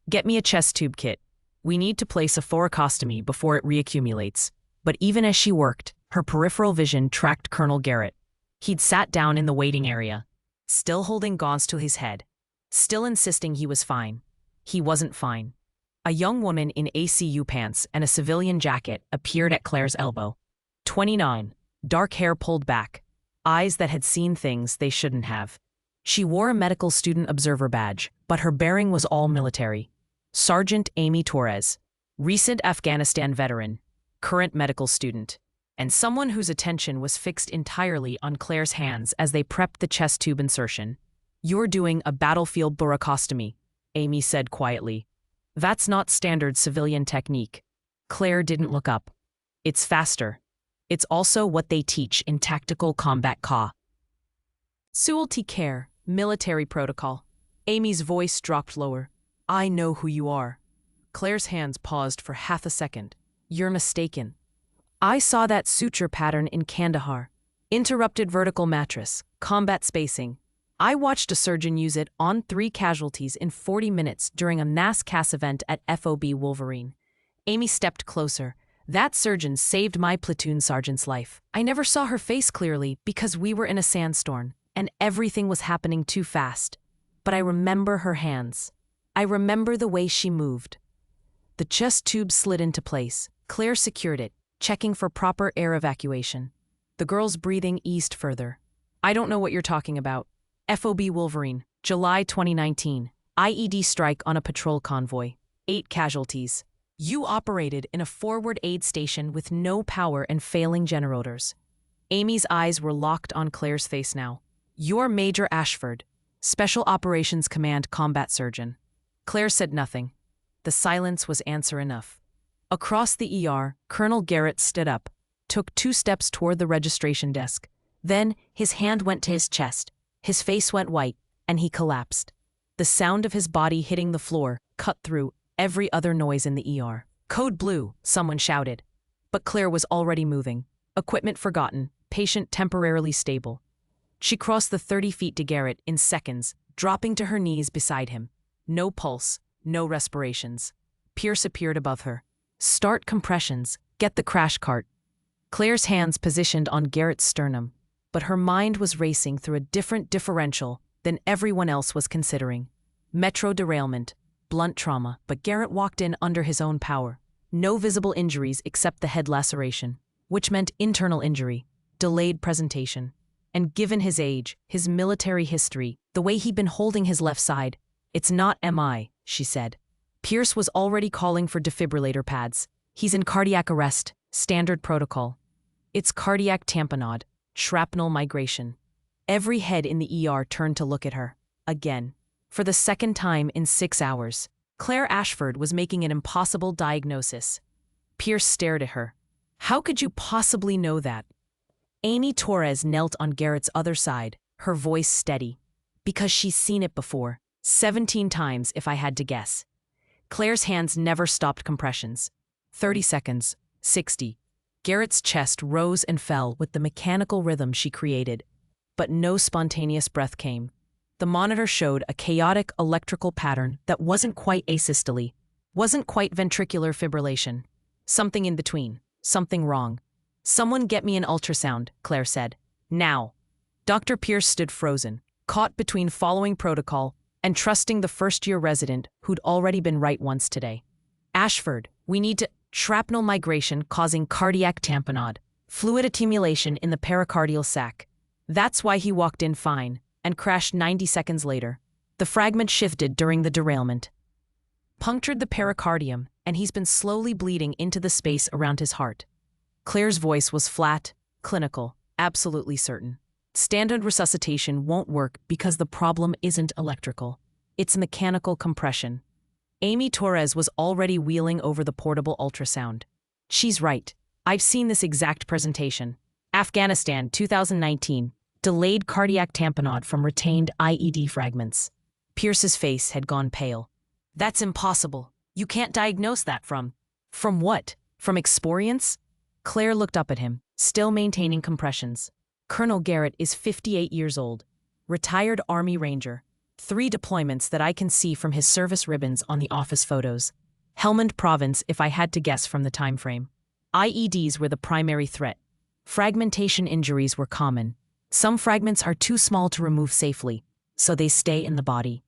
"Get me a chest tube kit. We need to place a thoracostomy before it reaccumulates." But even as she worked, her peripheral vision tracked Colonel Garrett. He'd sat down in the waiting area, still holding gauze to his head, still insisting he was fine. He wasn't fine. A young woman in ACU pants and a civilian jacket appeared at Claire's elbow. 29, dark hair pulled back, eyes that had seen things they shouldn't have. She wore a medical student observer badge, but her bearing was all military. Sergeant Amy Torres, recent Afghanistan veteran, current medical student, and someone whose attention was fixed entirely on Claire's hands as they prepped the chest tube insertion. "You're doing a battlefield thoracostomy," Amy said quietly. "That's not standard civilian technique." Claire didn't look up. "It's faster. It's also what they teach in tactical combat CA. Casualty care, military protocol." Amy's voice dropped lower. "I know who you are." Claire's hands paused for half a second. "You're mistaken. I saw that suture pattern in Kandahar. Interrupted vertical mattress, combat spacing. I watched a surgeon use it on 3 casualties in 40 minutes during a mass CAS event at FOB Wolverine." Amy stepped closer. "That surgeon saved my platoon sergeant's life. I never saw her face clearly because we were in a sandstorm, and everything was happening too fast. But I remember her hands. I remember the way she moved." The chest tube slid into place. Claire secured it, checking for proper air evacuation. The girl's breathing eased further. "I don't know what you're talking about." FOB Wolverine, July 2019. IED strike on a patrol convoy. 8 casualties. "You operated in a forward aid station with no power and failing generators." Amy's eyes were locked on Claire's face now. "You're Major Ashford, Special Operations Command combat surgeon." Claire said nothing. The silence was answer enough. Across the ER, Colonel Garrett stood up, took 2 steps toward the registration desk. Then, his hand went to his chest. His face went white, and he collapsed. The sound of his body hitting the floor cut through every other noise in the ER. "Code blue," someone shouted. But Claire was already moving. Equipment forgotten, patient temporarily stable. She crossed the 30 feet to Garrett in seconds, dropping to her knees beside him. No pulse, no respirations. Pierce appeared above her. "Start compressions, get the crash cart." Claire's hands positioned on Garrett's sternum, but her mind was racing through a different differential than everyone else was considering. Metro derailment, blunt trauma, but Garrett walked in under his own power. No visible injuries except the head laceration, which meant internal injury, delayed presentation. And given his age, his military history, the way he'd been holding his left side, "It's not MI, she said. Pierce was already calling for defibrillator pads. "He's in cardiac arrest, standard protocol." It's cardiac tamponade, shrapnel migration. Every head in the ER turned to look at her. Again. For the second time in 6 hours. Claire Ashford was making an impossible diagnosis. Pierce stared at her. "How could you possibly know that?" Amy Torres knelt on Garrett's other side, her voice steady. "Because she's seen it before. 17 times if I had to guess." Claire's hands never stopped compressions. 30 seconds, 60. Garrett's chest rose and fell with the mechanical rhythm she created, but no spontaneous breath came. The monitor showed a chaotic electrical pattern that wasn't quite asystole, wasn't quite ventricular fibrillation. Something in between, something wrong. Someone get me an ultrasound, Claire said. Now. Dr. Pierce stood frozen, caught between following protocol and trusting the first-year resident who'd already been right once today. Ashford, we need to— Shrapnel migration causing cardiac tamponade, fluid accumulation in the pericardial sac. That's why he walked in fine and crashed 90 seconds later. The fragment shifted during the derailment, punctured the pericardium, and he's been slowly bleeding into the space around his heart. Claire's voice was flat, clinical, absolutely certain. Standard resuscitation won't work because the problem isn't electrical. It's mechanical compression. Amy Torres was already wheeling over the portable ultrasound. She's right. I've seen this exact presentation. Afghanistan, 2019. Delayed cardiac tamponade from retained IED fragments. Pierce's face had gone pale. That's impossible. You can't diagnose that from— From what? From experience? Claire looked up at him, still maintaining compressions. Colonel Garrett is 58 years old, retired Army Ranger. 3 deployments that I can see from his service ribbons on the office photos. Helmand Province, if I had to guess from the time frame. IEDs were the primary threat. Fragmentation injuries were common. Some fragments are too small to remove safely, so they stay in the body.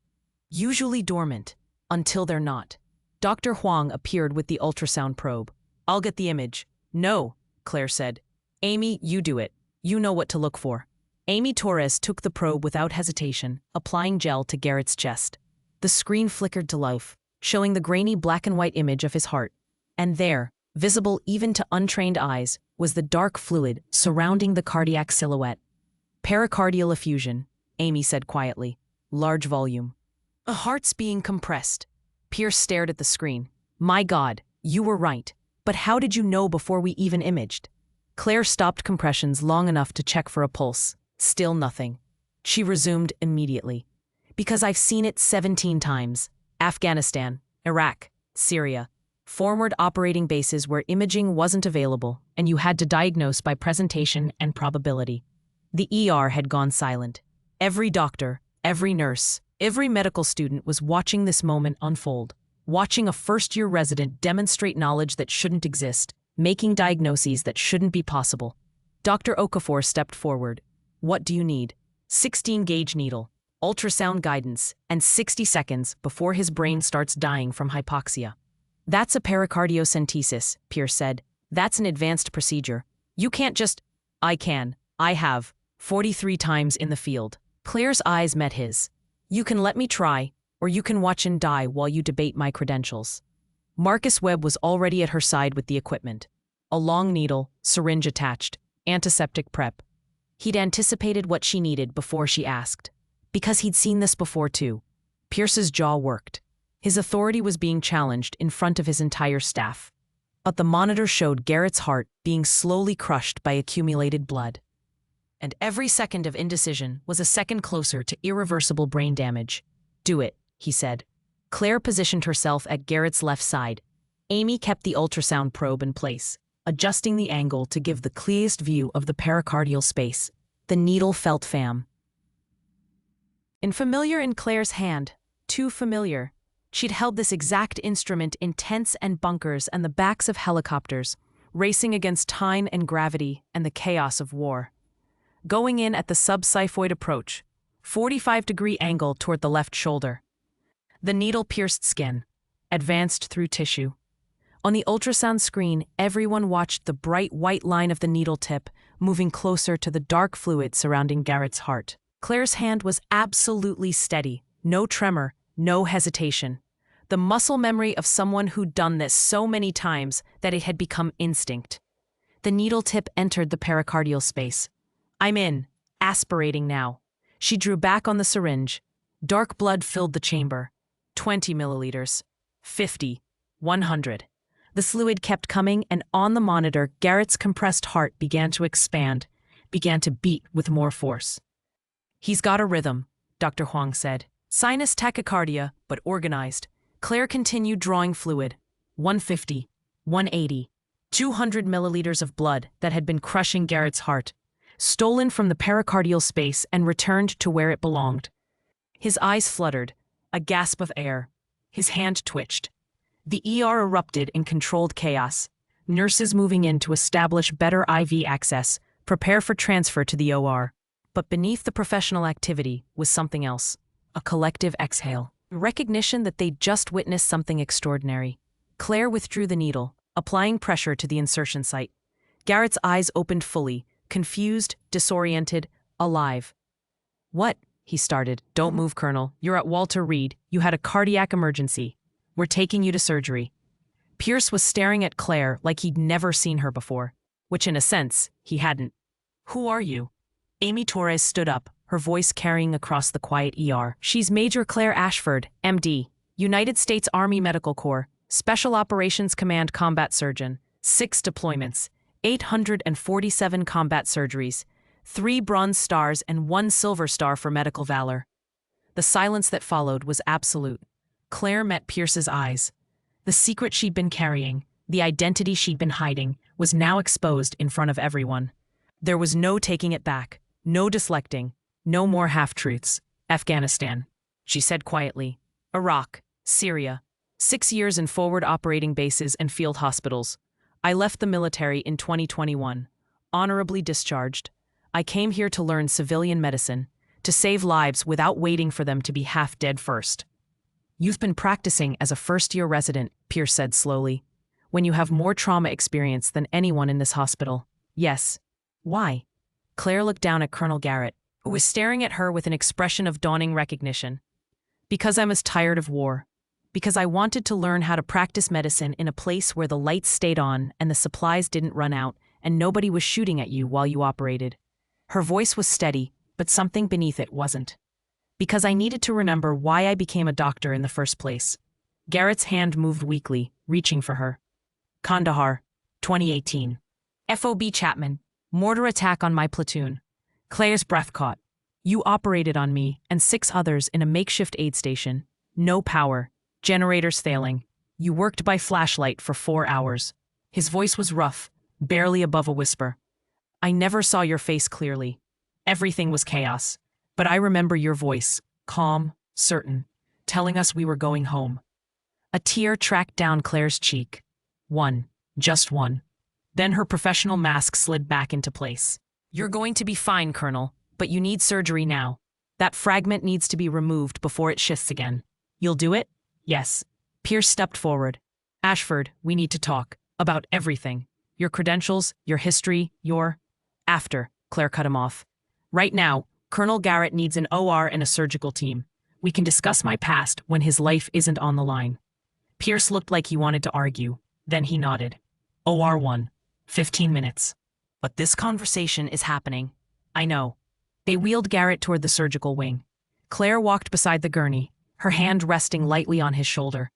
Usually dormant, until they're not. Dr. Huang appeared with the ultrasound probe. I'll get the image. No, Claire said. Amy, you do it. You know what to look for. Amy Torres took the probe without hesitation, applying gel to Garrett's chest. The screen flickered to life, showing the grainy black and white image of his heart. And there, visible even to untrained eyes, was the dark fluid surrounding the cardiac silhouette. Pericardial effusion, Amy said quietly. Large volume. A heart's being compressed. Pierce stared at the screen. My God, you were right. But how did you know before we even imaged? Claire stopped compressions long enough to check for a pulse. Still nothing. She resumed immediately. Because I've seen it 17 times. Afghanistan, Iraq, Syria. Forward operating bases where imaging wasn't available, and you had to diagnose by presentation and probability. The ER had gone silent. Every doctor, every nurse, every medical student was watching this moment unfold, watching a first-year resident demonstrate knowledge that shouldn't exist, making diagnoses that shouldn't be possible. Dr. Okafor stepped forward. What do you need? 16-gauge needle, ultrasound guidance, and 60 seconds before his brain starts dying from hypoxia. That's a pericardiocentesis, Pierce said. That's an advanced procedure. You can't just— I can. I have. 43 times in the field. Claire's eyes met his. You can let me try, or you can watch and die while you debate my credentials. Marcus Webb was already at her side with the equipment. A long needle, syringe attached, antiseptic prep. He'd anticipated what she needed before she asked. Because he'd seen this before too. Pierce's jaw worked. His authority was being challenged in front of his entire staff. But the monitor showed Garrett's heart being slowly crushed by accumulated blood. And every second of indecision was a second closer to irreversible brain damage. Do it, he said. Claire positioned herself at Garrett's left side. Amy kept the ultrasound probe in place, adjusting the angle to give the clearest view of the pericardial space. The needle felt fam. Unfamiliar in Claire's hand, too familiar. She'd held this exact instrument in tents and bunkers and the backs of helicopters, racing against time and gravity and the chaos of war. Going in at the subxiphoid approach, 45-degree angle toward the left shoulder. The needle pierced skin, advanced through tissue. On the ultrasound screen, everyone watched the bright white line of the needle tip moving closer to the dark fluid surrounding Garrett's heart. Claire's hand was absolutely steady, no tremor, no hesitation. The muscle memory of someone who'd done this so many times that it had become instinct. The needle tip entered the pericardial space. I'm in, aspirating now. She drew back on the syringe. Dark blood filled the chamber. 20 milliliters. 50. 100. The fluid kept coming, and on the monitor, Garrett's compressed heart began to expand, began to beat with more force. He's got a rhythm, Dr. Huang said. Sinus tachycardia, but organized. Claire continued drawing fluid. 150. 180. 200 milliliters of blood that had been crushing Garrett's heart, stolen from the pericardial space and returned to where it belonged. His eyes fluttered, a gasp of air. His hand twitched. The ER erupted in controlled chaos. Nurses moving in to establish better IV access, prepare for transfer to the OR. But beneath the professional activity was something else, a collective exhale. Recognition that they'd just witnessed something extraordinary. Claire withdrew the needle, applying pressure to the insertion site. Garrett's eyes opened fully, confused, disoriented, alive. "What?" he started. "Don't move, Colonel. You're at Walter Reed. You had a cardiac emergency. We're taking you to surgery." Pierce was staring at Claire like he'd never seen her before, which in a sense, he hadn't. "Who are you?" Amy Torres stood up, her voice carrying across the quiet ER. "She's Major Claire Ashford, MD, United States Army Medical Corps, Special Operations Command Combat Surgeon, 6 deployments, 847 combat surgeries, 3 Bronze Stars and 1 Silver Star for medical valor." The silence that followed was absolute. Claire met Pierce's eyes. The secret she'd been carrying, the identity she'd been hiding, was now exposed in front of everyone. There was no taking it back, no deflecting, no more half-truths. "Afghanistan," she said quietly. "Iraq, Syria, 6 years in forward operating bases and field hospitals. I left the military in 2021, honorably discharged. I came here to learn civilian medicine, to save lives without waiting for them to be half dead first." "You've been practicing as a first-year resident," Pierce said slowly, "when you have more trauma experience than anyone in this hospital." "Yes." "Why?" Claire looked down at Colonel Garrett, who was staring at her with an expression of dawning recognition. "Because I'm as tired of war. Because I wanted to learn how to practice medicine in a place where the lights stayed on and the supplies didn't run out and nobody was shooting at you while you operated." Her voice was steady, but something beneath it wasn't. "Because I needed to remember why I became a doctor in the first place." Garrett's hand moved weakly, reaching for her. "Kandahar, 2018. FOB Chapman. Mortar attack on my platoon." Claire's breath caught. "You operated on me and 6 others in a makeshift aid station. No power. Generators failing. You worked by flashlight for 4 hours." His voice was rough, barely above a whisper. "I never saw your face clearly. Everything was chaos. But I remember your voice, calm, certain, telling us we were going home." A tear tracked down Claire's cheek. One. Just one. Then her professional mask slid back into place. "You're going to be fine, Colonel, but you need surgery now. That fragment needs to be removed before it shifts again. You'll do it?" "Yes." Pierce stepped forward. "Ashford, we need to talk. About everything. Your credentials, your history, your—" "After," Claire cut him off. "Right now, Colonel Garrett needs an OR and a surgical team. We can discuss my past when his life isn't on the line." Pierce looked like he wanted to argue. Then he nodded. "OR 1. 15 minutes. But this conversation is happening. I know." They wheeled Garrett toward the surgical wing. Claire walked beside the gurney, her hand resting lightly on his shoulder.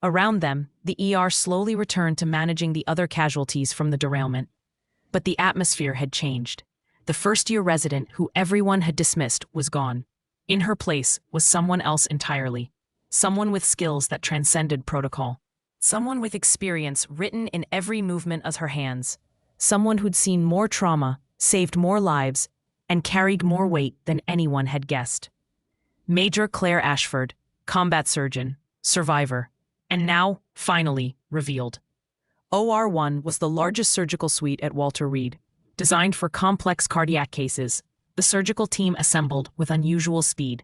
Around them, the ER slowly returned to managing the other casualties from the derailment. But the atmosphere had changed. The first-year resident who everyone had dismissed was gone. In her place was someone else entirely. Someone with skills that transcended protocol. Someone with experience written in every movement of her hands. Someone who'd seen more trauma, saved more lives, and carried more weight than anyone had guessed. Major Claire Ashford, combat surgeon, survivor, and now, finally, revealed. OR 1 was the largest surgical suite at Walter Reed. Designed for complex cardiac cases, the surgical team assembled with unusual speed.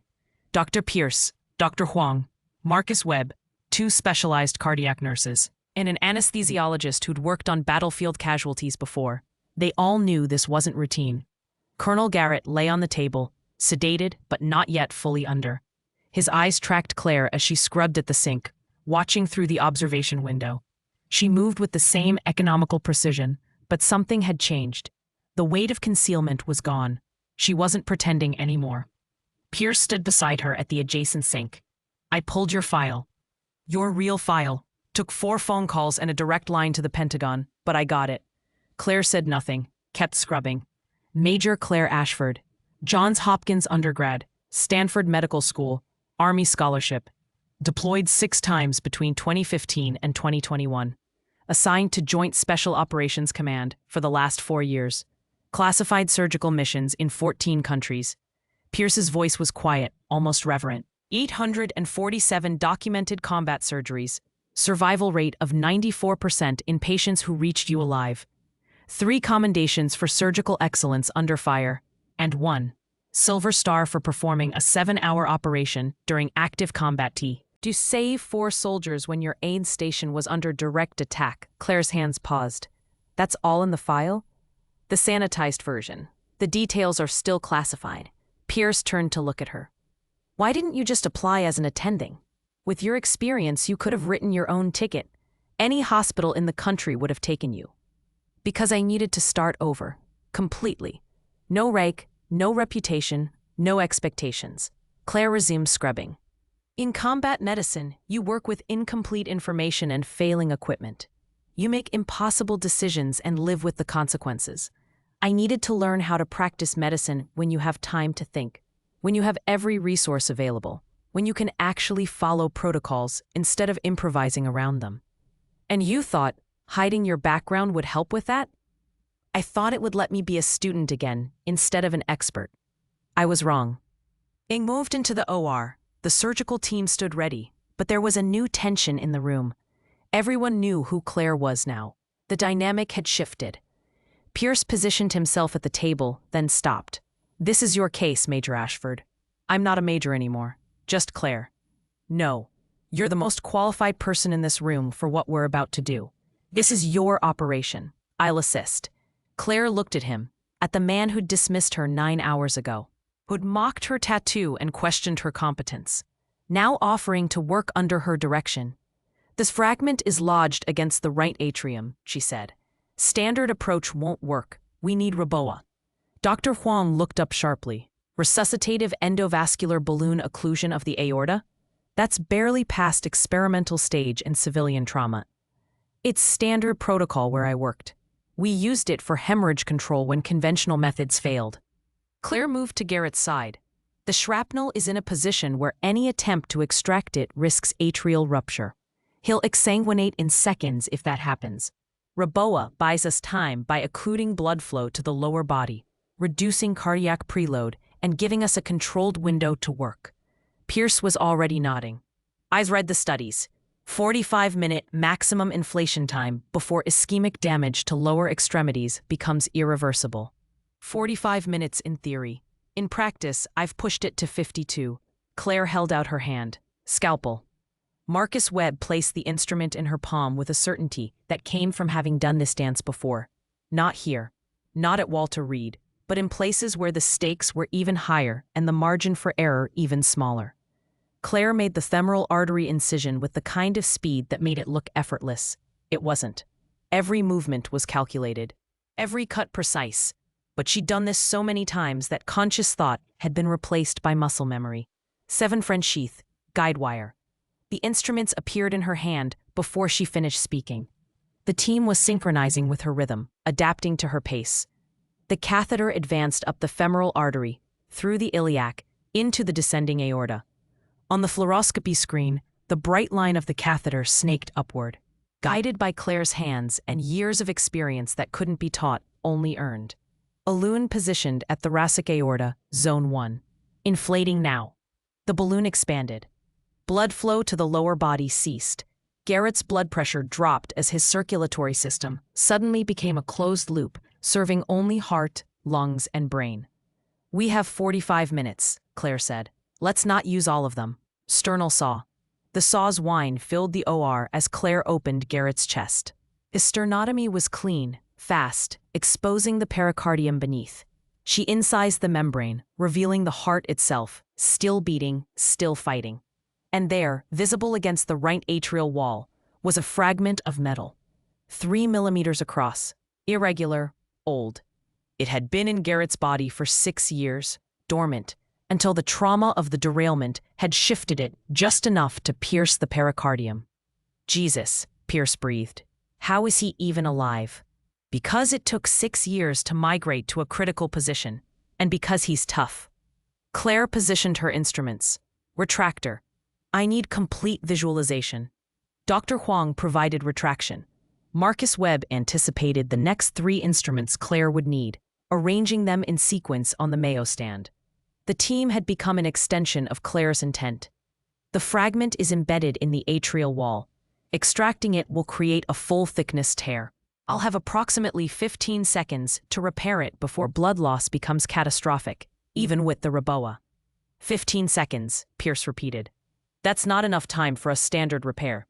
Dr. Pierce, Dr. Huang, Marcus Webb, 2 specialized cardiac nurses, and an anesthesiologist who'd worked on battlefield casualties before. They all knew this wasn't routine. Colonel Garrett lay on the table, sedated but not yet fully under. His eyes tracked Claire as she scrubbed at the sink, watching through the observation window. She moved with the same economical precision, but something had changed. The weight of concealment was gone. She wasn't pretending anymore. Pierce stood beside her at the adjacent sink. "I pulled your file." "Your real file. Took 4 phone calls and a direct line to the Pentagon, but I got it." Claire said nothing, kept scrubbing. Major Claire Ashford, Johns Hopkins undergrad, Stanford Medical School, Army scholarship. Deployed 6 times between 2015 and 2021. Assigned to Joint Special Operations Command for the last 4 years. Classified surgical missions in 14 countries. Pierce's voice was quiet, almost reverent. 847 documented combat surgeries, survival rate of 94% in patients who reached you alive, 3 commendations for surgical excellence under fire, and 1 Silver Star for performing a 7-hour operation during active combat to save 4 soldiers when your aid station was under direct attack. Claire's hands paused. That's all in the file? The sanitized version. The details are still classified. Pierce turned to look at her. Why didn't you just apply as an attending? With your experience, you could have written your own ticket. Any hospital in the country would have taken you. Because I needed to start over. Completely. No rank, no reputation, no expectations. Claire resumed scrubbing. In combat medicine, you work with incomplete information and failing equipment. You make impossible decisions and live with the consequences. I needed to learn how to practice medicine when you have time to think, when you have every resource available, when you can actually follow protocols instead of improvising around them. And you thought hiding your background would help with that? I thought it would let me be a student again instead of an expert. I was wrong. Ing moved into the OR. The surgical team stood ready, but there was a new tension in the room. Everyone knew who Claire was now. The dynamic had shifted. Pierce positioned himself at the table, then stopped. This is your case, Major Ashford. I'm not a major anymore, just Claire. No, you're the most qualified person in this room for what we're about to do. This is your operation. I'll assist. Claire looked at him, at the man who'd dismissed her 9 hours ago, who'd mocked her tattoo and questioned her competence, now offering to work under her direction. This fragment is lodged against the right atrium, she said. Standard approach won't work. We need Raboa. Dr. Huang looked up sharply. Resuscitative endovascular balloon occlusion of the aorta? That's barely past experimental stage in civilian trauma. It's standard protocol where I worked. We used it for hemorrhage control when conventional methods failed. Claire moved to Garrett's side. The shrapnel is in a position where any attempt to extract it risks atrial rupture. He'll exsanguinate in seconds if that happens. Raboa buys us time by occluding blood flow to the lower body, reducing cardiac preload, and giving us a controlled window to work. Pierce was already nodding. I've read the studies. 45-minute maximum inflation time before ischemic damage to lower extremities becomes irreversible. 45 minutes in theory. In practice, I've pushed it to 52. Claire held out her hand. Scalpel. Marcus Webb placed the instrument in her palm with a certainty that came from having done this dance before. Not here. Not at Walter Reed, but in places where the stakes were even higher and the margin for error even smaller. Claire made the femoral artery incision with the kind of speed that made it look effortless. It wasn't. Every movement was calculated. Every cut precise. But she'd done this so many times that conscious thought had been replaced by muscle memory. 7 French sheath, guide wire. The instruments appeared in her hand before she finished speaking. The team was synchronizing with her rhythm, adapting to her pace. The catheter advanced up the femoral artery, through the iliac, into the descending aorta. On the fluoroscopy screen, the bright line of the catheter snaked upward. Guided by Claire's hands and years of experience that couldn't be taught, only earned. A balloon positioned at thoracic aorta, zone 1. Inflating now. The balloon expanded. Blood flow to the lower body ceased. Garrett's blood pressure dropped as his circulatory system suddenly became a closed loop, serving only heart, lungs, and brain. We have 45 minutes, Claire said. Let's not use all of them. Sternal saw. The saw's whine filled the OR as Claire opened Garrett's chest. His sternotomy was clean, fast, exposing the pericardium beneath. She incised the membrane, revealing the heart itself, still beating, still fighting. And there, visible against the right atrial wall, was a fragment of metal. 3 millimeters across, irregular, old. It had been in Garrett's body for 6 years, dormant, until the trauma of the derailment had shifted it just enough to pierce the pericardium. Jesus, Pierce breathed. How is he even alive? Because it took 6 years to migrate to a critical position, and because he's tough. Claire positioned her instruments. Retractor. I need complete visualization. Dr. Huang provided retraction. Marcus Webb anticipated the next 3 instruments Claire would need, arranging them in sequence on the Mayo stand. The team had become an extension of Claire's intent. The fragment is embedded in the atrial wall. Extracting it will create a full-thickness tear. I'll have approximately 15 seconds to repair it before blood loss becomes catastrophic, even with the Reboa. 15 seconds, Pierce repeated. That's not enough time for a standard repair.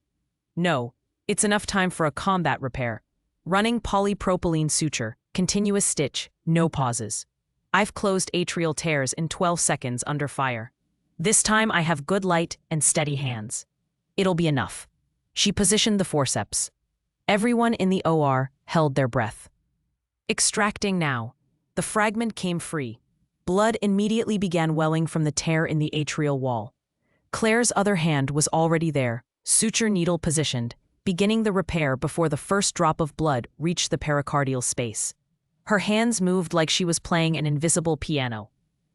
No, it's enough time for a combat repair. Running polypropylene suture, continuous stitch, no pauses. I've closed atrial tears in 12 seconds under fire. This time I have good light and steady hands. It'll be enough. She positioned the forceps. Everyone in the OR held their breath. Extracting now. The fragment came free. Blood immediately began welling from the tear in the atrial wall. Claire's other hand was already there, suture needle positioned, beginning the repair before the first drop of blood reached the pericardial space. Her hands moved like she was playing an invisible piano.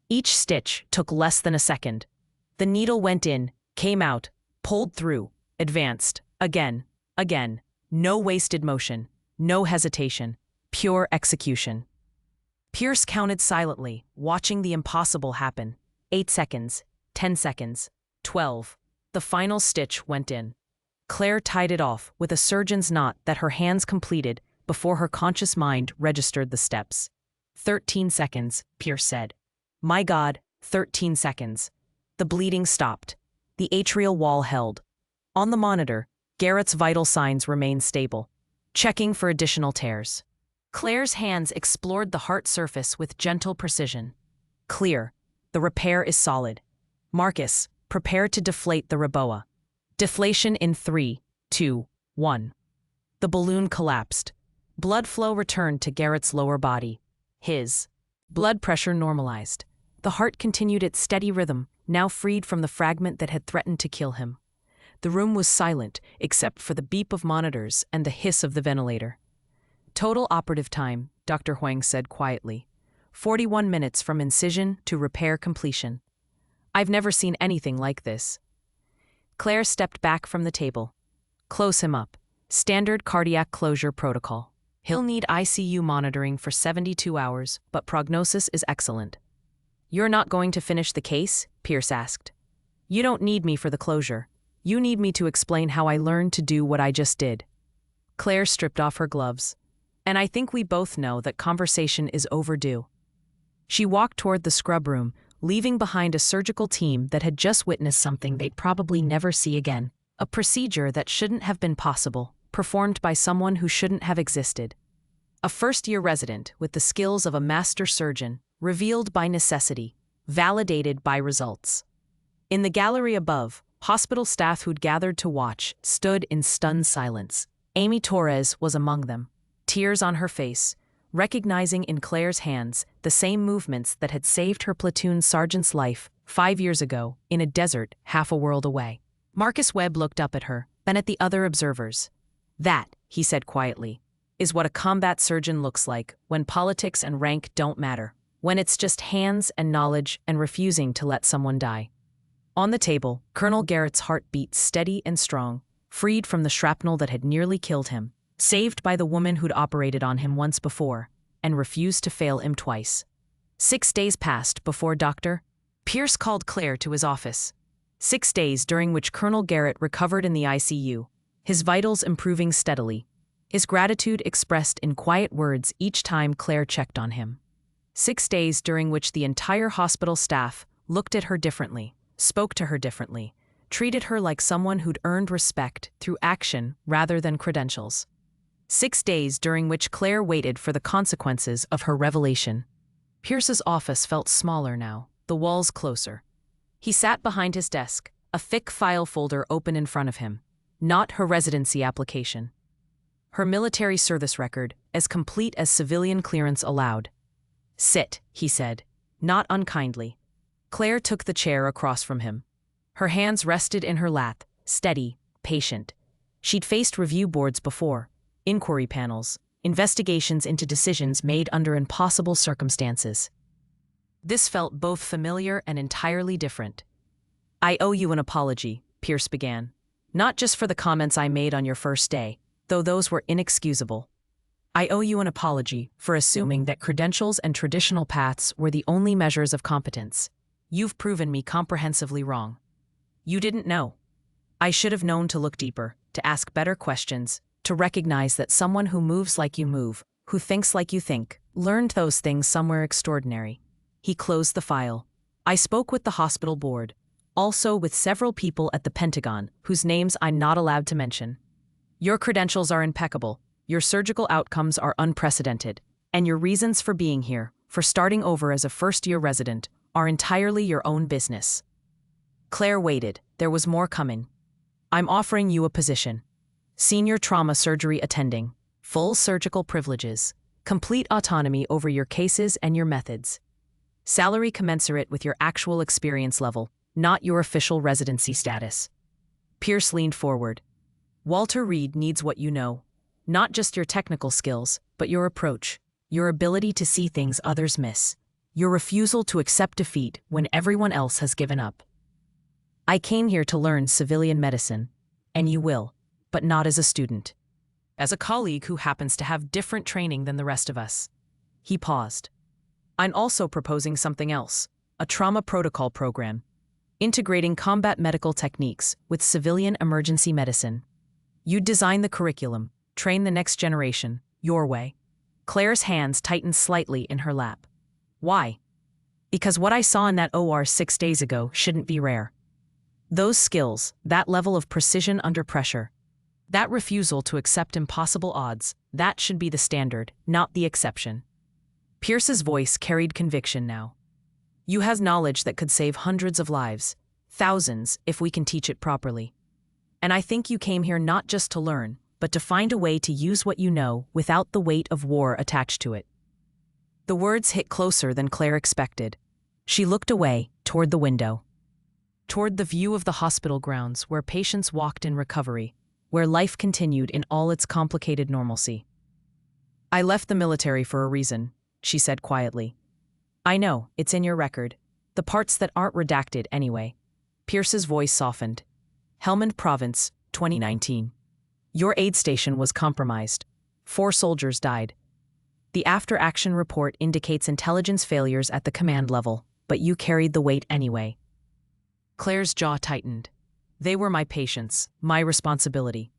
Each stitch took less than a second. The needle went in, came out, pulled through, advanced, again. No wasted motion, no hesitation, pure execution. Pierce counted silently, watching the impossible happen. 8 seconds, 10 seconds, 12. The final stitch went in. Claire tied it off with a surgeon's knot that her hands completed before her conscious mind registered the steps. 13 seconds, Pierce said. My God, 13 seconds. The bleeding stopped. The atrial wall held. On the monitor, Garrett's vital signs remained stable, checking for additional tears. Claire's hands explored the heart surface with gentle precision. Clear. The repair is solid. Marcus, prepare to deflate the Reboa. Deflation in 3, 2, 1. The balloon collapsed. Blood flow returned to Garrett's lower body. His blood pressure normalized. The heart continued its steady rhythm, now freed from the fragment that had threatened to kill him. The room was silent, except for the beep of monitors and the hiss of the ventilator. Total operative time, Dr. Huang said quietly. 41 minutes from incision to repair completion. I've never seen anything like this. Claire stepped back from the table. Close him up. Standard cardiac closure protocol. He'll need ICU monitoring for 72 hours, but prognosis is excellent. You're not going to finish the case? Pierce asked. You don't need me for the closure. You need me to explain how I learned to do what I just did. Claire stripped off her gloves. And I think we both know that conversation is overdue. She walked toward the scrub room, leaving behind a surgical team that had just witnessed something they'd probably never see again. A procedure that shouldn't have been possible, performed by someone who shouldn't have existed. A first-year resident with the skills of a master surgeon, revealed by necessity, validated by results. In the gallery above, hospital staff who'd gathered to watch stood in stunned silence. Amy Torres was among them, tears on her face, recognizing in Claire's hands the same movements that had saved her platoon sergeant's life 5 years ago in a desert half a world away. Marcus Webb looked up at her, then at the other observers. That, he said quietly, is what a combat surgeon looks like when politics and rank don't matter, when it's just hands and knowledge and refusing to let someone die. On the table, Colonel Garrett's heart beat steady and strong, freed from the shrapnel that had nearly killed him, saved by the woman who'd operated on him once before, and refused to fail him twice. 6 days passed before Dr. Pierce called Claire to his office. 6 days during which Colonel Garrett recovered in the ICU, his vitals improving steadily, his gratitude expressed in quiet words each time Claire checked on him. 6 days during which the entire hospital staff looked at her differently, spoke to her differently, treated her like someone who'd earned respect through action rather than credentials. 6 days during which Claire waited for the consequences of her revelation. Pierce's office felt smaller now, the walls closer. He sat behind his desk, a thick file folder open in front of him. Not her residency application. Her military service record, as complete as civilian clearance allowed. Sit, he said, not unkindly. Claire took the chair across from him. Her hands rested in her lap, steady, patient. She'd faced review boards before, inquiry panels, investigations into decisions made under impossible circumstances. This felt both familiar and entirely different. I owe you an apology, Pierce began. Not just for the comments I made on your first day, though those were inexcusable. I owe you an apology for assuming that credentials and traditional paths were the only measures of competence. You've proven me comprehensively wrong. You didn't know. I should have known to look deeper, to to ask better questions, to recognize that someone who moves like you move, who thinks like you think, learned those things somewhere extraordinary. He closed the file. I spoke with the hospital board, also with several people at the Pentagon, whose names I'm not allowed to mention. Your credentials are impeccable, your surgical outcomes are unprecedented, and your reasons for being here, for starting over as a first-year resident, are entirely your own business. Claire waited. There was more coming. I'm offering you a position. Senior trauma surgery attending, full surgical privileges, complete autonomy over your cases and your methods. Salary commensurate with your actual experience level, not your official residency status. Pierce leaned forward. Walter Reed needs what you know, not just your technical skills, but your approach, your ability to see things others miss, your refusal to accept defeat when everyone else has given up. I came here to learn civilian medicine, and you will, but not as a student. As a colleague who happens to have different training than the rest of us. He paused. I'm also proposing something else, a trauma protocol program, integrating combat medical techniques with civilian emergency medicine. You'd design the curriculum, train the next generation, your way. Claire's hands tightened slightly in her lap. Why? Because what I saw in that OR 6 days ago shouldn't be rare. Those skills, that level of precision under pressure, that refusal to accept impossible odds, that should be the standard, not the exception. Pierce's voice carried conviction now. You have knowledge that could save hundreds of lives, thousands if we can teach it properly. And I think you came here not just to learn, but to find a way to use what you know without the weight of war attached to it. The words hit closer than Claire expected. She looked away, toward the window. Toward the view of the hospital grounds where patients walked in recovery, where life continued in all its complicated normalcy. I left the military for a reason, she said quietly. I know, it's in your record. The parts that aren't redacted anyway. Pierce's voice softened. Helmand Province, 2019. Your aid station was compromised. 4 soldiers died. The after-action report indicates intelligence failures at the command level, but you carried the weight anyway. Claire's jaw tightened. They were my patients, my responsibility.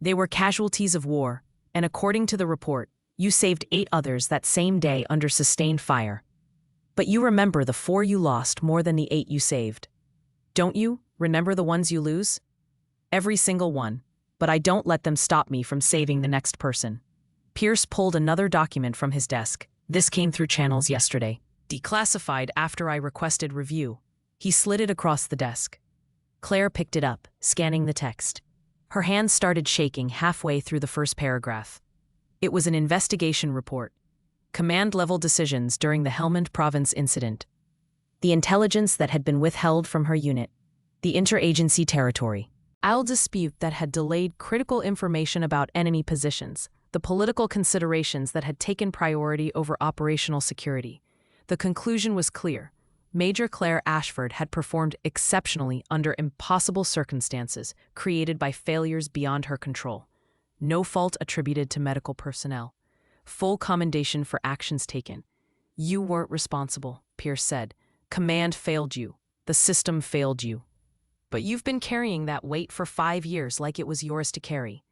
They were casualties of war, and according to the report, you saved 8 others that same day under sustained fire. But you remember the 4 you lost more than the 8 you saved. Don't you remember the ones you lose? Every single one, but I don't let them stop me from saving the next person. Pierce pulled another document from his desk. This came through channels yesterday. Declassified after I requested review. He slid it across the desk. Claire picked it up, scanning the text. Her hands started shaking halfway through the first paragraph. It was an investigation report. Command-level decisions during the Helmand Province incident. The intelligence that had been withheld from her unit. The interagency territory. I'll dispute that had delayed critical information about enemy positions. The political considerations that had taken priority over operational security. The conclusion was clear. Major Claire Ashford had performed exceptionally under impossible circumstances created by failures beyond her control. No fault attributed to medical personnel. Full commendation for actions taken. You weren't responsible, Pierce said. Command failed you. The system failed you. But you've been carrying that weight for 5 years like it was yours to carry.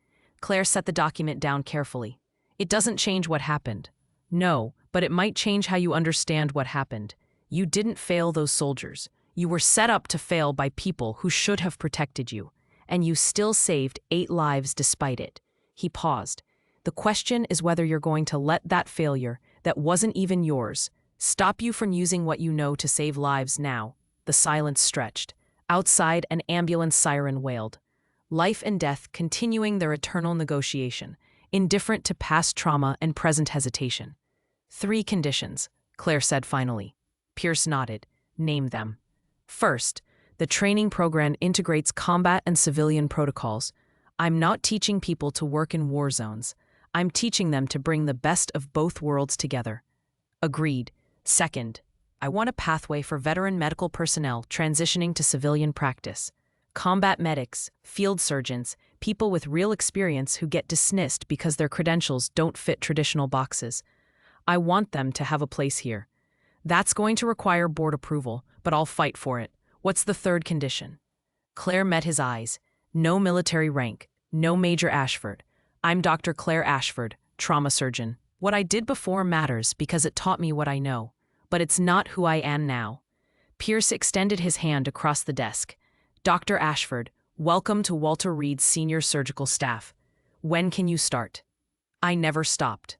Claire set the document down carefully. It doesn't change what happened. No, but it might change how you understand what happened. You didn't fail those soldiers. You were set up to fail by people who should have protected you. And you still saved 8 lives despite it. He paused. The question is whether you're going to let that failure, that wasn't even yours, stop you from using what you know to save lives now. The silence stretched. Outside, an ambulance siren wailed. Life and death continuing their eternal negotiation, indifferent to past trauma and present hesitation. 3 conditions, Claire said finally. Pierce nodded. Name them. First, the training program integrates combat and civilian protocols. I'm not teaching people to work in war zones. I'm teaching them to bring the best of both worlds together. Agreed. Second, I want a pathway for veteran medical personnel transitioning to civilian practice. Combat medics, field surgeons, people with real experience who get dismissed because their credentials don't fit traditional boxes. I want them to have a place here. That's going to require board approval, but I'll fight for it. What's the third condition? Claire met his eyes. No military rank, No, Major Ashford. I'm Dr. Claire Ashford, trauma surgeon. What I did before matters because it taught me what I know, but it's not who I am now. Pierce extended his hand across the desk. Dr. Ashford, welcome to Walter Reed's senior surgical staff. When can you start? I never stopped.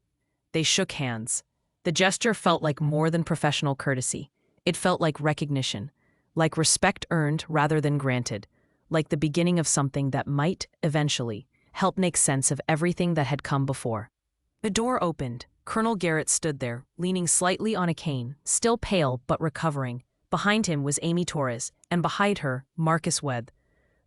They shook hands. The gesture felt like more than professional courtesy. It felt like recognition, like respect earned rather than granted, like the beginning of something that might, eventually, help make sense of everything that had come before. The door opened. Colonel Garrett stood there, leaning slightly on a cane, still pale but recovering. Behind him was Amy Torres, and behind her, Marcus Webb.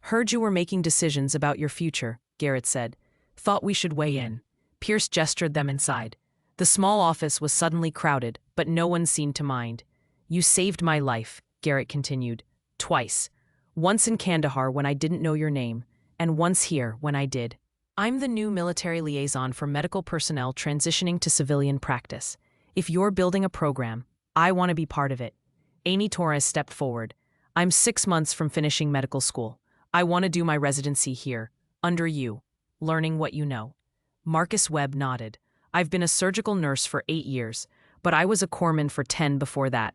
Heard you were making decisions about your future, Garrett said. Thought we should weigh in. Pierce gestured them inside. The small office was suddenly crowded, but no one seemed to mind. You saved my life, Garrett continued. Twice. Once in Kandahar when I didn't know your name, and once here when I did. I'm the new military liaison for medical personnel transitioning to civilian practice. If you're building a program, I want to be part of it. Amy Torres stepped forward. I'm 6 months from finishing medical school. I want to do my residency here, under you, learning what you know. Marcus Webb nodded. I've been a surgical nurse for 8 years, but I was a corpsman for 10 before that.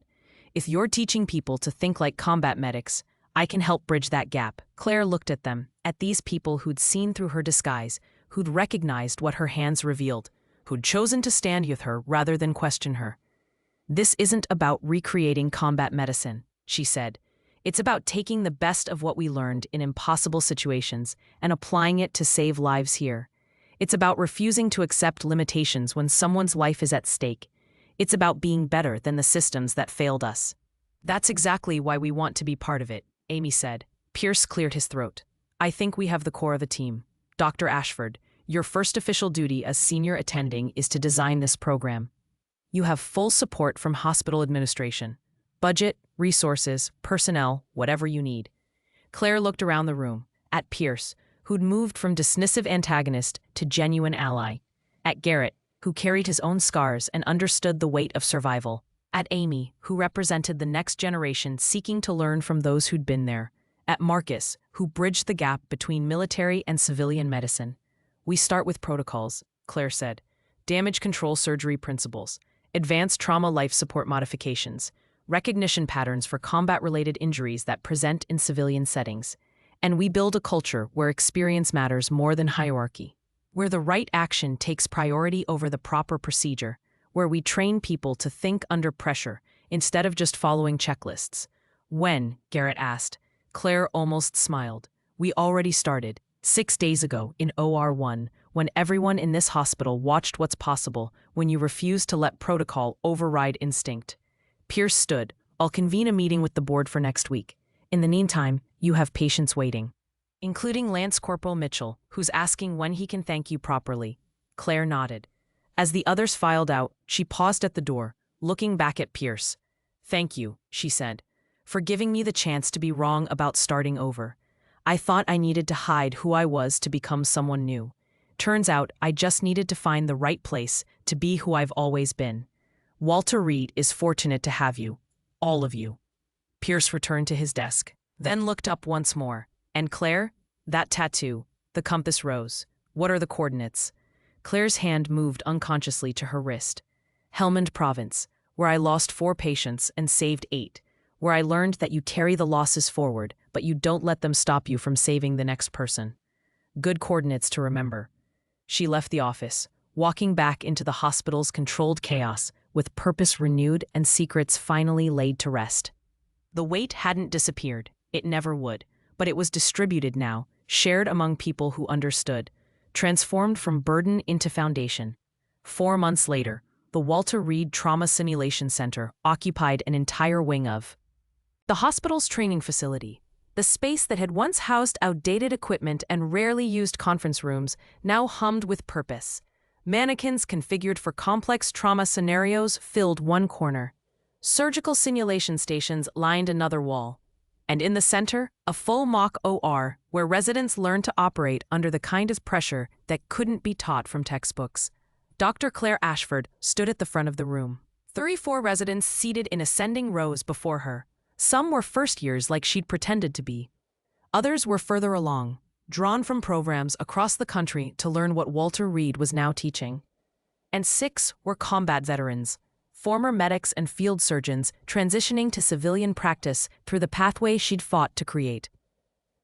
If you're teaching people to think like combat medics, I can help bridge that gap. Claire looked at them, at these people who'd seen through her disguise, who'd recognized what her hands revealed, who'd chosen to stand with her rather than question her. This isn't about recreating combat medicine, she said. It's about taking the best of what we learned in impossible situations and applying it to save lives here. It's about refusing to accept limitations when someone's life is at stake. It's about being better than the systems that failed us. That's exactly why we want to be part of it, Amy said. Pierce cleared his throat. I think we have the core of a team. Dr. Ashford, your first official duty as senior attending is to design this program. You have full support from hospital administration. Budget, resources, personnel, whatever you need. Claire looked around the room, at Pierce, who'd moved from dismissive antagonist to genuine ally, at Garrett, who carried his own scars and understood the weight of survival, at Amy, who represented the next generation seeking to learn from those who'd been there, at Marcus, who bridged the gap between military and civilian medicine. We start with protocols, Claire said. Damage control surgery principles, advanced trauma life support modifications, recognition patterns for combat-related injuries that present in civilian settings. And we build a culture where experience matters more than hierarchy, where the right action takes priority over the proper procedure, where we train people to think under pressure instead of just following checklists. When, Garrett asked, Claire almost smiled. We already started, 6 days ago in OR1, when everyone in this hospital watched what's possible when you refuse to let protocol override instinct. Pierce stood. I'll convene a meeting with the board for next week. In the meantime, you have patients waiting, including Lance Corporal Mitchell, who's asking when he can thank you properly. Claire nodded. As the others filed out, she paused at the door, looking back at Pierce. Thank you, she said, for giving me the chance to be wrong about starting over. I thought I needed to hide who I was to become someone new. Turns out I just needed to find the right place to be who I've always been. Walter Reed is fortunate to have you, all of you. Pierce returned to his desk, then looked up once more. And Claire? That tattoo, the compass rose. What are the coordinates? Claire's hand moved unconsciously to her wrist. Helmand Province, where I lost 4 patients and saved 8, where I learned that you carry the losses forward, but you don't let them stop you from saving the next person. Good coordinates to remember. She left the office, walking back into the hospital's controlled chaos, with purpose renewed and secrets finally laid to rest. The weight hadn't disappeared, it never would, but it was distributed now, shared among people who understood, transformed from burden into foundation. 4 months later, the Walter Reed Trauma Simulation Center occupied an entire wing of the hospital's training facility. The space that had once housed outdated equipment and rarely used conference rooms now hummed with purpose. Mannequins configured for complex trauma scenarios filled one corner. Surgical simulation stations lined another wall. And in the center, a full mock OR where residents learned to operate under the kind of pressure that couldn't be taught from textbooks. Dr. Claire Ashford stood at the front of the room. 34 residents seated in ascending rows before her. Some were first years like she'd pretended to be. Others were further along, drawn from programs across the country to learn what Walter Reed was now teaching. And 6 were combat veterans, former medics and field surgeons transitioning to civilian practice through the pathway she'd fought to create.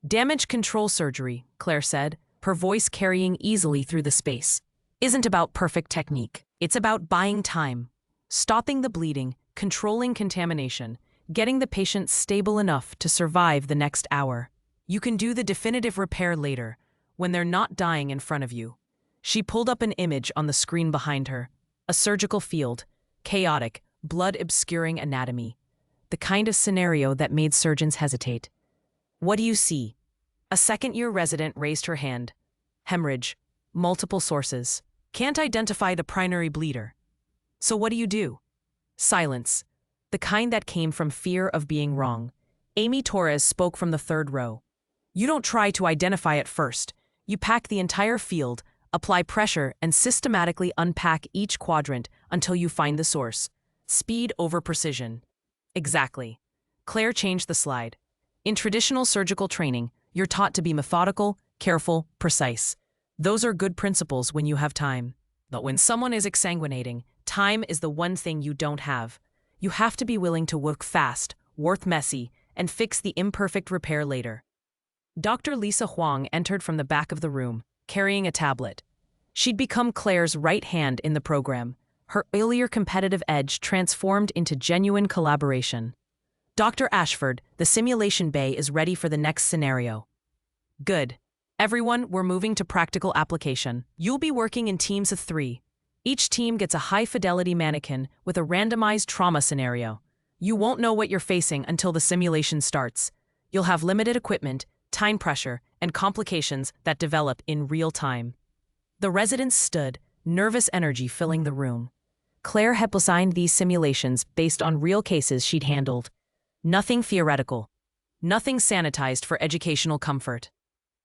Damage control surgery, Claire said, her voice carrying easily through the space, isn't about perfect technique. It's about buying time, stopping the bleeding, controlling contamination, getting the patient stable enough to survive the next hour. You can do the definitive repair later, when they're not dying in front of you. She pulled up an image on the screen behind her. A surgical field, chaotic, blood-obscuring anatomy. The kind of scenario that made surgeons hesitate. What do you see? A second-year resident raised her hand. Hemorrhage. Multiple sources. Can't identify the primary bleeder. So what do? Silence. The kind that came from fear of being wrong. Amy Torres spoke from the third row. You don't try to identify it first. You pack the entire field, apply pressure, and systematically unpack each quadrant until you find the source. Speed over precision. Exactly. Claire changed the slide. In traditional surgical training, you're taught to be methodical, careful, precise. Those are good principles when you have time. But when someone is exsanguinating, time is the one thing you don't have. You have to be willing to work fast, work messy, and fix the imperfect repair later. Dr. Lisa Huang entered from the back of the room, carrying a tablet. She'd become Claire's right hand in the program. Her earlier competitive edge transformed into genuine collaboration. Dr. Ashford, the simulation bay is ready for the next scenario. Good. Everyone, we're moving to practical application. You'll be working in teams of 3. Each team gets a high-fidelity mannequin with a randomized trauma scenario. You won't know what you're facing until the simulation starts. You'll have limited equipment, time pressure, and complications that develop in real time. The residents stood, nervous energy filling the room. Claire had designed these simulations based on real cases she'd handled. Nothing theoretical. Nothing sanitized for educational comfort.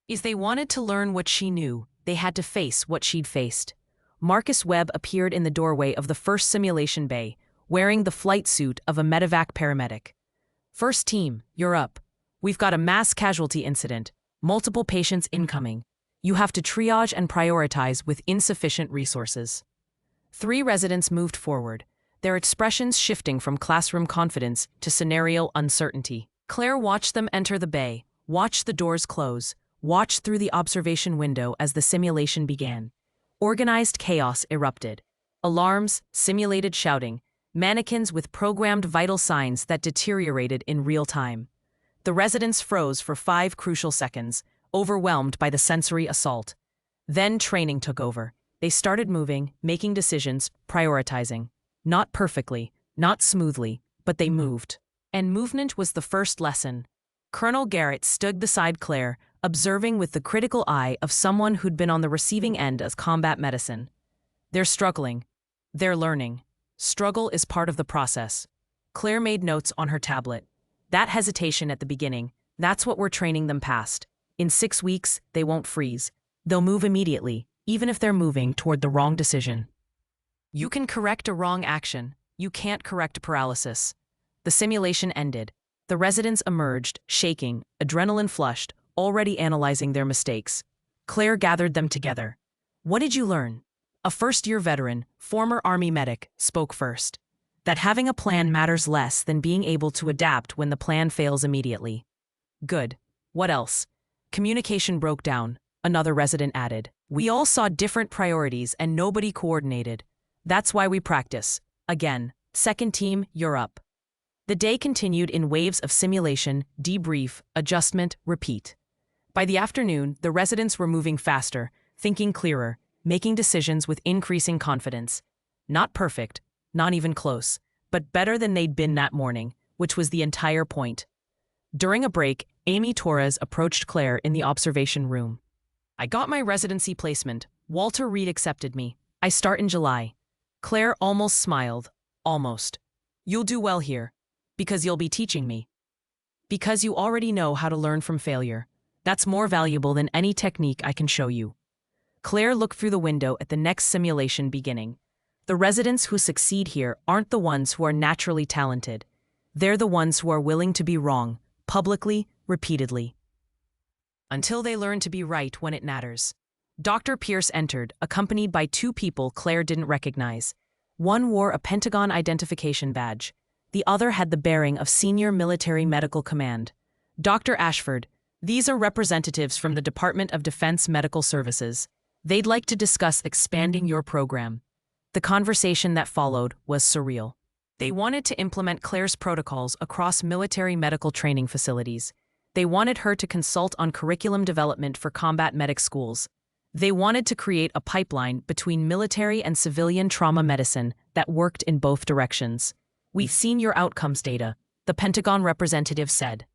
If they wanted to learn what she knew, they had to face what she'd faced. Marcus Webb appeared in the doorway of the first simulation bay, wearing the flight suit of a medevac paramedic. First team, you're up. We've got a mass casualty incident, multiple patients incoming. You have to triage and prioritize with insufficient resources. 3 residents moved forward, their expressions shifting from classroom confidence to scenario uncertainty. Claire watched them enter the bay, watched the doors close, watched through the observation window as the simulation began. Organized chaos erupted. Alarms, simulated shouting, mannequins with programmed vital signs that deteriorated in real time. The residents froze for 5 crucial seconds, overwhelmed by the sensory assault. Then training took over. They started moving, making decisions, prioritizing. Not perfectly, not smoothly, but they moved. And movement was the first lesson. Colonel Garrett stood beside Claire, observing with the critical eye of someone who'd been on the receiving end of combat medicine. They're struggling. They're learning. Struggle is part of the process. Claire made notes on her tablet. That hesitation at the beginning, that's what we're training them past. In 6 weeks, they won't freeze. They'll move immediately, even if they're moving toward the wrong decision. You can correct a wrong action. You can't correct paralysis. The simulation ended. The residents emerged, shaking, adrenaline flushed, already analyzing their mistakes. Claire gathered them together. What did you learn? A first-year veteran, former Army medic, spoke first. That having a plan matters less than being able to adapt when the plan fails immediately. Good. What else? Communication broke down, another resident added. We all saw different priorities and nobody coordinated. That's why we practice. Again, second team, you're up. The day continued in waves of simulation, debrief, adjustment, repeat. By the afternoon, the residents were moving faster, thinking clearer, making decisions with increasing confidence. Not perfect, not even close, but better than they'd been that morning, which was the entire point. During a break, Amy Torres approached Claire in the observation room. I got my residency placement. Walter Reed accepted me. I start in July. Claire almost smiled. Almost. You'll do well here. Because you'll be teaching me. Because you already know how to learn from failure. That's more valuable than any technique I can show you. Claire looked through the window at the next simulation beginning. The residents who succeed here aren't the ones who are naturally talented. They're the ones who are willing to be wrong, publicly, repeatedly. until they learn to be right when it matters. Dr. Pierce entered, accompanied by two people Claire didn't recognize. One wore a Pentagon identification badge. The other had the bearing of Senior Military Medical Command. Dr. Ashford, these are representatives from the Department of Defense Medical Services. They'd like to discuss expanding your program. The conversation that followed was surreal. They wanted to implement Claire's protocols across military medical training facilities. They wanted her to consult on curriculum development for combat medic schools. They wanted to create a pipeline between military and civilian trauma medicine that worked in both directions. We've seen your outcomes data, the Pentagon representative said.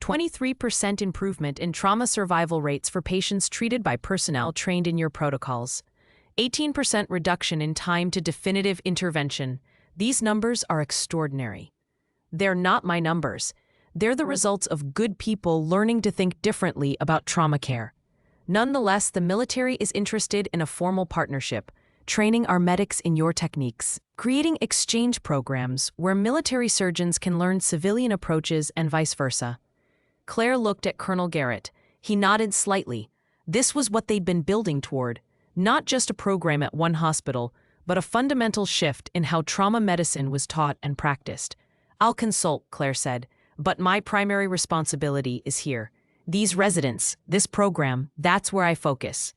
23% improvement in trauma survival rates for patients treated by personnel trained in your protocols. 18% reduction in time to definitive intervention. These numbers are extraordinary. They're not my numbers. They're the results of good people learning to think differently about trauma care. Nonetheless, the military is interested in a formal partnership, training our medics in your techniques, creating exchange programs where military surgeons can learn civilian approaches and vice versa. Claire looked at Colonel Garrett. He nodded slightly. This was what they'd been building toward, not just a program at one hospital, but a fundamental shift in how trauma medicine was taught and practiced. I'll consult, Claire said, but my primary responsibility is here. These residents, this program, that's where I focus.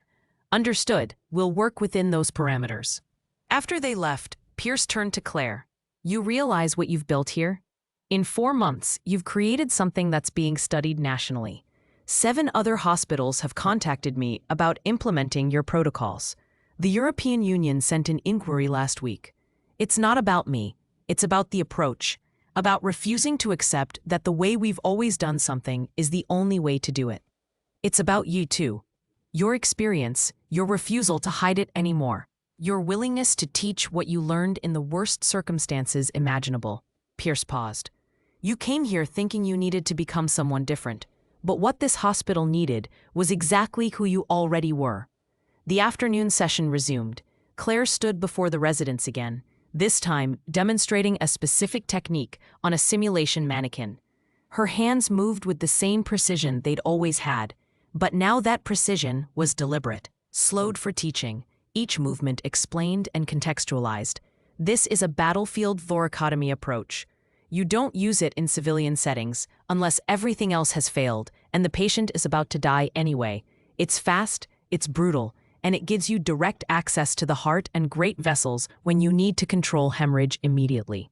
Understood, we'll work within those parameters. After they left, Pierce turned to Claire. You realize what you've built here? In 4 months, you've created something that's being studied nationally. 7 other hospitals have contacted me about implementing your protocols. The European Union sent an inquiry last week. It's not about me. It's about the approach, about refusing to accept that the way we've always done something is the only way to do it. It's about you too. Your experience, your refusal to hide it anymore, your willingness to teach what you learned in the worst circumstances imaginable. Pierce paused. You came here thinking you needed to become someone different, but what this hospital needed was exactly who you already were. The afternoon session resumed. Claire stood before the residents again, this time demonstrating a specific technique on a simulation mannequin. Her hands moved with the same precision they'd always had, but now that precision was deliberate, slowed for teaching, each movement explained and contextualized. This is a battlefield thoracotomy approach. You don't use it in civilian settings unless everything else has failed and the patient is about to die anyway. It's fast, it's brutal, and it gives you direct access to the heart and great vessels when you need to control hemorrhage immediately.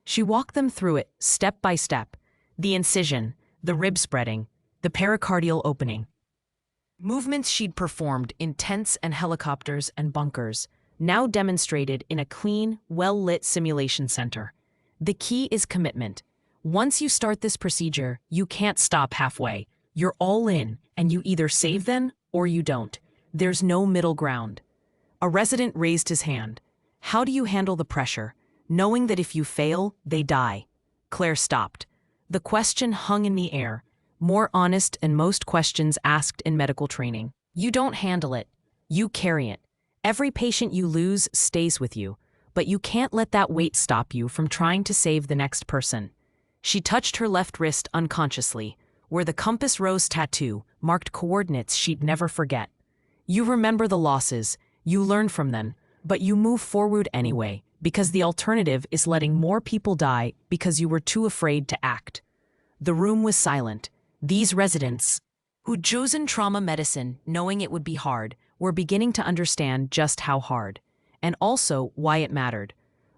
She walked them through it, step by step. The incision, the rib spreading, the pericardial opening. Movements she'd performed in tents and helicopters and bunkers, now demonstrated in a clean, well-lit simulation center. The key is commitment. Once you start this procedure, you can't stop halfway. You're all in, and you either save them or you don't. There's no middle ground. A resident raised his hand. How do you handle the pressure, knowing that if you fail, they die? Claire stopped. The question hung in the air, more honest than most questions asked in medical training. You don't handle it. You carry it. Every patient you lose stays with you, but you can't let that weight stop you from trying to save the next person. She touched her left wrist unconsciously, where the compass rose tattoo marked coordinates she'd never forget. You remember the losses, you learn from them, but you move forward anyway, because the alternative is letting more people die because you were too afraid to act. The room was silent. These residents, who'd chosen trauma medicine knowing it would be hard, were beginning to understand just how hard, and also why it mattered.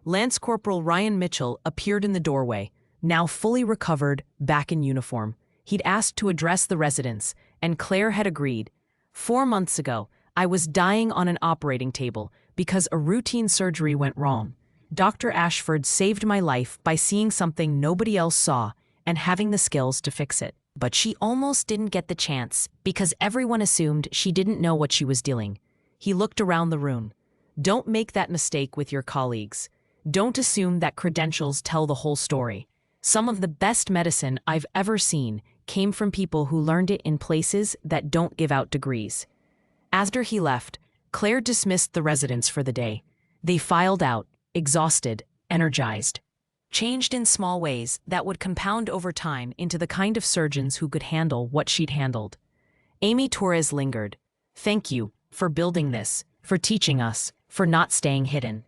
Lance Corporal Ryan Mitchell appeared in the doorway, now fully recovered, back in uniform. He'd asked to address the residents, and Claire had agreed. 4 months ago, I was dying on an operating table because a routine surgery went wrong. Dr. Ashford saved my life by seeing something nobody else saw and having the skills to fix it. But she almost didn't get the chance because everyone assumed she didn't know what she was doing. He looked around the room. Don't make that mistake with your colleagues. Don't assume that credentials tell the whole story. Some of the best medicine I've ever seen came from people who learned it in places that don't give out degrees. After he left, Claire dismissed the residents for the day. They filed out, exhausted, energized. changed in small ways that would compound over time into the kind of surgeons who could handle what she'd handled. Amy Torres lingered. Thank you for building this, for teaching us, for not staying hidden.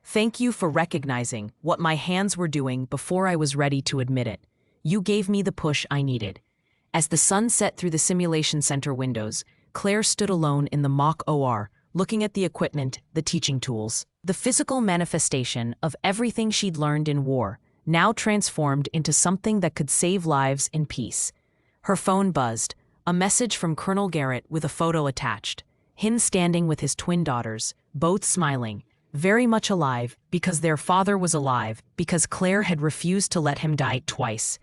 Thank you for recognizing what my hands were doing before I was ready to admit it. You gave me the push I needed. As the sun set through the simulation center windows, Claire stood alone in the mock OR, looking at the equipment, the teaching tools, the physical manifestation of everything she'd learned in war, now transformed into something that could save lives in peace. Her phone buzzed, a message from Colonel Garrett with a photo attached, him standing with his twin daughters, both smiling, very much alive because their father was alive, because Claire had refused to let him die twice.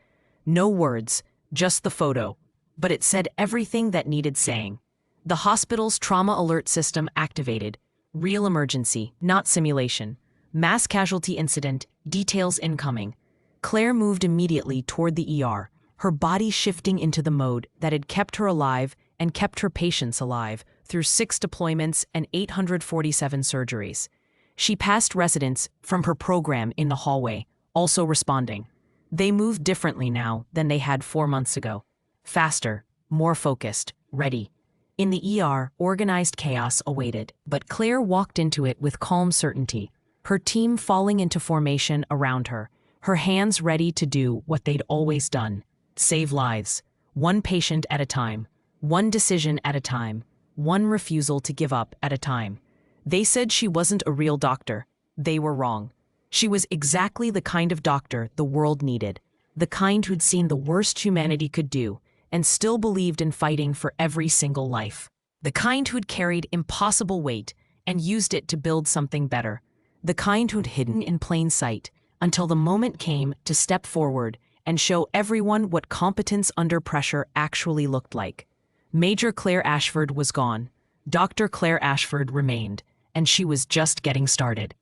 No words, just the photo, but it said everything that needed saying. The hospital's trauma alert system activated. Real emergency, not simulation. Mass casualty incident, details incoming. Claire moved immediately toward the ER, her body shifting into the mode that had kept her alive and kept her patients alive through 6 deployments and 847 surgeries. She passed residents from her program in the hallway, also responding. They moved differently now than they had 4 months ago. Faster, more focused, ready. In the ER, organized chaos awaited, but Claire walked into it with calm certainty, her team falling into formation around her, her hands ready to do what they'd always done: save lives, one patient at a time, one decision at a time, one refusal to give up at a time. They said she wasn't a real doctor. They were wrong. She was exactly the kind of doctor the world needed, the kind who'd seen the worst humanity could do, and still believed in fighting for every single life. The kind who'd carried impossible weight and used it to build something better. The kind who'd hidden in plain sight until the moment came to step forward and show everyone what competence under pressure actually looked like. Major Claire Ashford was gone. Dr. Claire Ashford remained, and she was just getting started.